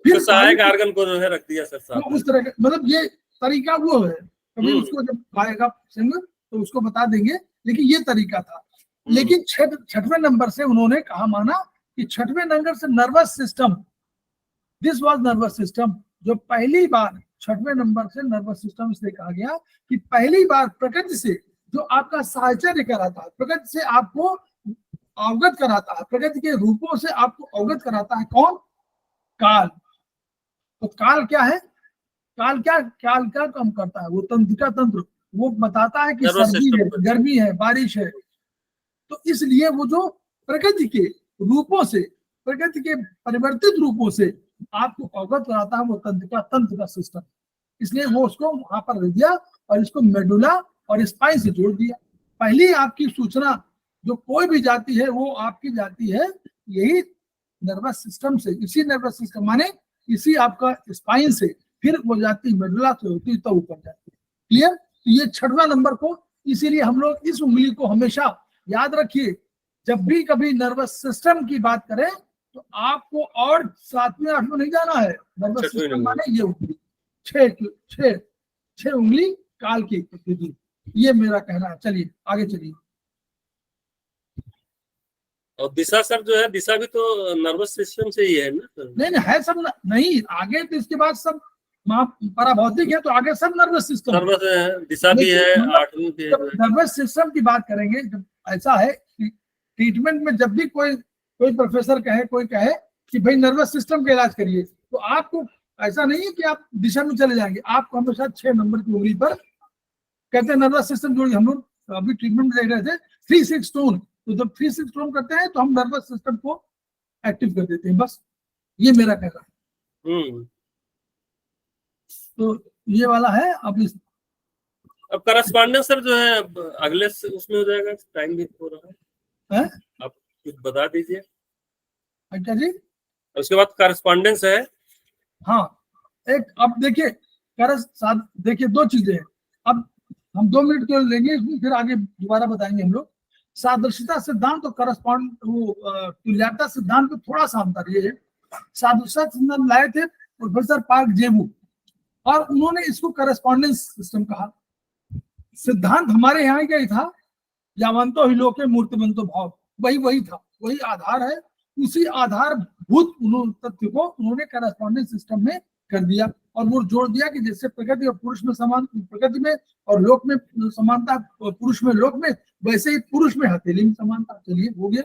फिर सहायक आर्गन को जो है रख दिया सर साथ। उस तरह का मतलब ये तरीका वो है, कभी उसको जब आएगा सिंह तो उसको बता देंगे, लेकिन ये तरीका था। लेकिन छठवें नंबर से उन्होंने कहा माना कि छठवें नंबर से nervous system, this was nervous system, जो पहली बार छठवें नंबर से नर्वस सिस्टम इसलिए कहा गया कि पहली बार प्रकृति से जो आपका साहचर्य कराता है, प्रकृति से आपको अवगत कराता है, प्रकृति के रूपों से आपको अवगत कराता है। कौन? काल। तो काल क्या है? काल क्या काम करता है? वो तंत्रिका तंत्र, वो बताता है कि सर्दी है, गर्मी है, बारिश है। तो इसलिए वो जो प्रकृति के रूपों से, प्रकृति के परिवर्तित रूपों से आपको अवगत कराता है, वो तंत्र का सिस्टम। इसलिए वो उसको वहां पर रख दिया और इसको मेडुला और स्पाइन से जोड़ दिया। पहली आपकी सूचना जो कोई भी जाती है वो आपकी जाती है यही नर्वस सिस्टम से, इसी नर्वस सिस्टम माने इसी आपका स्पाइन से, फिर वो जाती मेडुला से होती तो ऊपर जाती है। क्लियर? तो ये छठवां नंबर को, इसीलिए हम लोग इस उंगली को हमेशा याद रखिए, जब भी कभी नर्वस सिस्टम की बात करें तो आपको और 7वें 8वें नहीं जाना है। नर्वस सिस्टम माने ये उंगली, छह उंगली काल की, ये मेरा कहना है। चलिए आगे चलिए। और दिशा सर जो है, दिशा भी तो नर्वस सिस्टम से ही है ना? नहीं है सब नहीं, आगे तो इसके बाद सब पराभौतिक है, तो आगे सब नर्वस सिस्टम, दिशा भी है, 8वीं भी है। नर्वस सिस्टम की बात करेंगे, जब ऐसा है कि ट्रीटमेंट में जब भी कोई प्रोफेसर कहे, कोई कहे कि भाई नर्वस सिस्टम का इलाज करिए, तो आपको ऐसा नहीं है कि आप दिशा में चले जाएंगे, आपको हमेशा 6 नंबर की उंगली पर कहते हैं नर्वस सिस्टम जोड़िए। हम लोग अभी ट्रीटमेंट में देख रहे थे 3-6 टोन, तो जब 3-6 टोन करते हैं तो हम नर्वस सिस्टम को एक्टिव कर देते हैं। बस ये मेरा कहना है। तो ये वाला है। अब करस्पॉन्डेंस सर जो है अगले उसमें हो जाएगा, टाइम भी हो रहा है, आप कुछ बता दीजिए। क्या जी? उसके बाद करस्पॉन्डेंस है। हाँ, एक अब देखिए देखिए 2 चीजें हैं। अब हम 2 मिनट के लेंगे, फिर आगे दोबारा बताएंगे हम लोग। सादृश्यता सिद्धांत और तुल्यता सिद्धांत में थोड़ा सा अंतर ये है। सादृश्यता सिद्धांत लाए थे प्रोफेसर पार्क जेबू, और उन्होंने इसको करस्पॉन्डेंस सिस्टम कहा। सिद्धांत हमारे यहाँ क्या ही था, यावंतो ही लोके मूर्तिमंतो भाव, वही था, वही आधार है। उसी आधारभूत तथ्य को उन्होंने करस्पॉन्डेंस सिस्टम में कर दिया, और वो जोड़ दिया कि जैसे प्रकृति और पुरुष में समान, प्रकृति में और लोक में समानता, पुरुष में लोक में, वैसे ही पुरुष में हथेली में समानता। चलिए हो गया।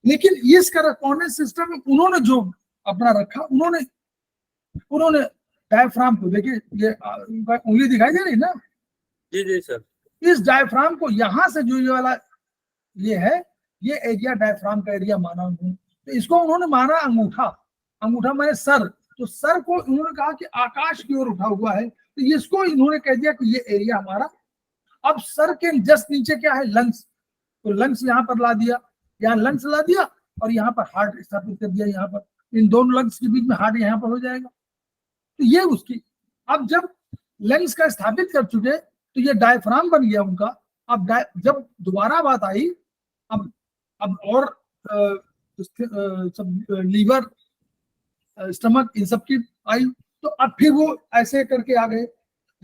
लेकिन इस करस्पॉन्डेंस सिस्टम में उन्होंने जो अपना रखा, उन्होंने डायफ्राम को देखिए, ये उंगली दिखाई दे रही ना, जी जी सर। इस डायफ्राम को यहाँ से जो ये वाला ये है, ये एरिया डायफ्राम का एरिया माना उन्होंने। तो इसको उन्होंने माना अंगूठा, अंगूठा माने सर, तो सर को उन्होंने कहा कि आकाश की ओर उठा हुआ है, तो इसको इन्होंने कह दिया कि ये एरिया हमारा। अब सर के जस्ट नीचे क्या है, लंग्स, तो लंग्स यहाँ पर ला दिया, यहाँ लंग्स ला दिया और यहाँ पर हार्ट स्थापित कर दिया, यहाँ पर इन दोनों लंग्स के बीच में हार्ट यहाँ पर हो जाएगा। तो ये उसकी, अब जब लंग्स का स्थापित कर चुके तो ये डायफ्राम बन गया उनका। अब जब दोबारा बात आई, अब और सब लीवर स्टमक इन सब की आई, तो अब फिर वो ऐसे करके आ गए।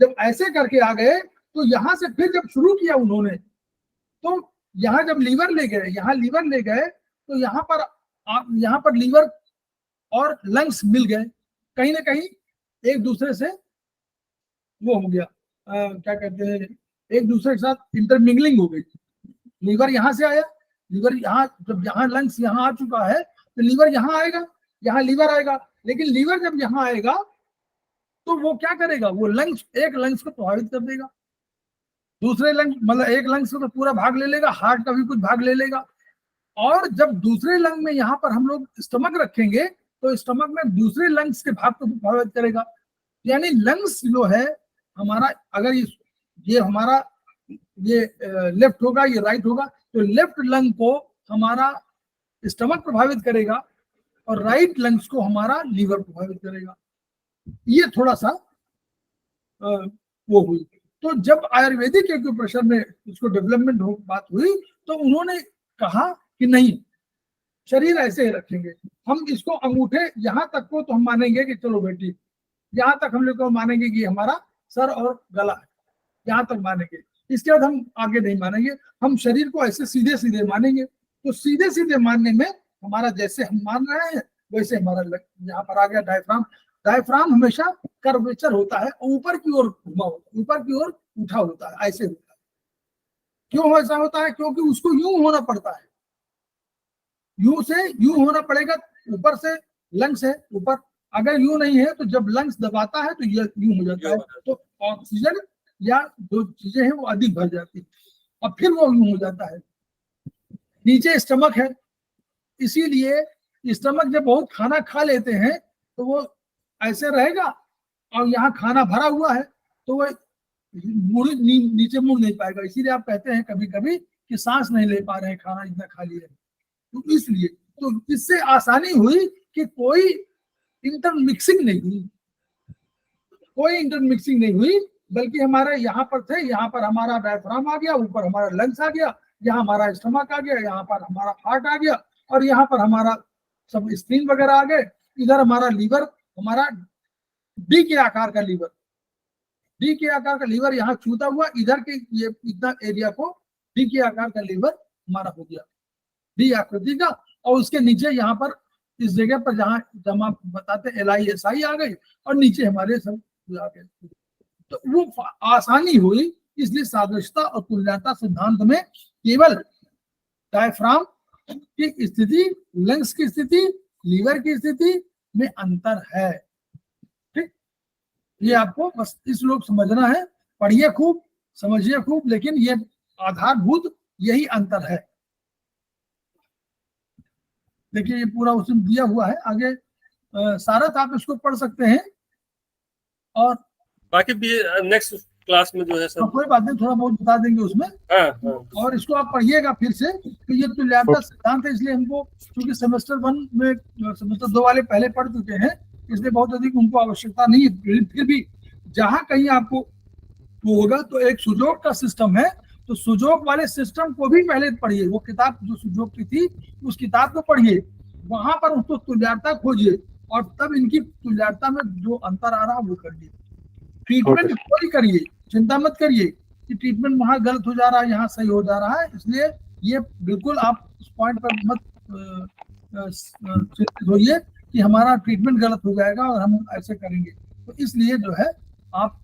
जब ऐसे करके आ गए तो यहाँ से फिर जब शुरू किया उन्होंने, तो यहाँ जब लीवर ले गए, यहाँ लीवर ले गए तो यहाँ पर लीवर और लंग्स मिल गए, कहीं ना कहीं एक दूसरे से वो हो गया, क्या कहते हैं, एक दूसरे के साथ इंटरमिंगलिंग हो गई। लीवर यहाँ से आया, लीवर यहाँ, जब यहाँ लंग्स यहाँ आ चुका है तो लीवर यहाँ आएगा, यहाँ लीवर आएगा, लेकिन लीवर जब यहाँ आएगा तो वो क्या करेगा, वो लंग्स, एक लंग्स को प्रभावित कर देगा, दूसरे लंग्स, मतलब एक लंग्स को तो पूरा भाग ले लेगा, हार्ट का भी कुछ भाग ले लेगा। और जब दूसरे लंग में यहाँ पर हम लोग स्टमक रखेंगे तो स्टमक में दूसरे लंग्स के भाग को प्रभावित करेगा। यानी लंग्स जो है हमारा, अगर ये हमारा ये लेफ्ट होगा, ये राइट होगा, तो लेफ्ट लंग को हमारा स्टमक प्रभावित करेगा और राइट लंग्स को हमारा लीवर प्रभावित करेगा। ये थोड़ा सा वो हुई। तो जब आयुर्वेदिक एक्यूप्रेशर में इसको डेवलपमेंट बात हुई तो उन्होंने कहा कि नहीं, शरीर ऐसे ही रखेंगे, हम इसको अंगूठे यहाँ तक को तो हम मानेंगे कि चलो बेटी, यहाँ तक हम लोग को मानेंगे कि हमारा सर और गला है, यहाँ तक मानेंगे, इसके बाद हम आगे नहीं मानेंगे, हम शरीर को ऐसे सीधे सीधे मानेंगे। तो सीधे सीधे मानने में हमारा जैसे हम मान रहे हैं वैसे हमारा यहाँ पर आ गया डायफ्राम। डायफ्राम हमेशा कर्वेचर होता है, ऊपर की ओर घुमा होता है, ऊपर की ओर उठा होता है, ऐसे होता है। क्यों ऐसा होता है? क्योंकि उसको यूं होना पड़ता है, यूं से यूं होना पड़ेगा, ऊपर से लंग्स है ऊपर, अगर यूं नहीं है तो जब लंग्स दबाता है तो ये यूं हो जाता है, तो ऑक्सीजन या जो चीजें हैं वो अधिक भर जाती है और फिर वो यूं हो जाता है। नीचे स्टमक है, इसीलिए स्टमक जब बहुत खाना खा लेते हैं तो वो ऐसे रहेगा और यहाँ खाना भरा हुआ है तो वो नीचे मुड़ नहीं पाएगा। इसीलिए आप कहते हैं कभी कभी कि सांस नहीं ले पा रहे हैं, खाना इतना खा लिया। तो इसलिए तो इससे आसानी हुई कि कोई इंटरमिक्सिंग नहीं हुई, कोई इंटरमिक्सिंग नहीं हुई, बल्कि हमारे यहाँ पर थे, यहाँ पर हमारा डायफ्राम आ गया, ऊपर हमारा लंग्स आ गया, यहाँ हमारा स्टमक आ गया, यहाँ पर हमारा हार्ट आ गया और यहाँ पर हमारा सब स्प्लीन वगैरह आ गए। इधर हमारा लीवर, हमारा डी के आकार का लीवर, डी के आकार का लीवर यहाँ छूता हुआ, इधर के ये इतना एरिया को डी के आकार का लीवर हमारा हो गया, डी आकृति का। और उसके नीचे यहाँ पर इस जगह पर जहाँ जमा बताते LISI आ गई और नीचे हमारे सब आ गए। तो वो आसानी हुई, इसलिए सादृश्यता और तुल्यता सिद्धांत में केवल डायफ्राम की स्थिति, लंग्स की स्थिति, लीवर की स्थिति में अंतर है। ठीक, ये आपको बस इस लोग समझना है, पढ़िए खूब, समझिए खूब, लेकिन ये आधारभूत यही अंतर है। देखिए ये पूरा उसमें दिया हुआ है, आगे सारथ आप इसको पढ़ सकते हैं और बाकी भी नेक्स्ट क्लास में जो है सर कोई बात नहीं, थोड़ा बहुत बता देंगे उसमें। और इसको आप पढ़िएगा फिर से, तो ये तुल्यता सिद्धांत है, इसलिए हमको क्योंकि सेमेस्टर 1 में, सेमेस्टर 2 वाले पहले पढ़ चुके हैं, इसलिए बहुत अधिक उनको आवश्यकता नहीं है। फिर भी जहाँ कहीं आपको वो होगा तो एक सुजोग का सिस्टम है, तो सुजोग वाले सिस्टम को भी पहले पढ़िए, वो किताब जो सुजोग की थी उस किताब को पढ़िए, वहां पर उसको तुल्यता खोजिए और तब इनकी तुल्यता में जो अंतर आ रहा है वो करिए। ट्रीटमेंट कोई करिए, चिंता मत करिए कि ट्रीटमेंट वहां गलत हो जा रहा है, यहाँ सही हो जा रहा है, इसलिए ये बिल्कुल आप उस पॉइंट पर मत चिंतित होइए कि हमारा ट्रीटमेंट गलत हो जाएगा और हम ऐसे करेंगे। तो इसलिए जो है आप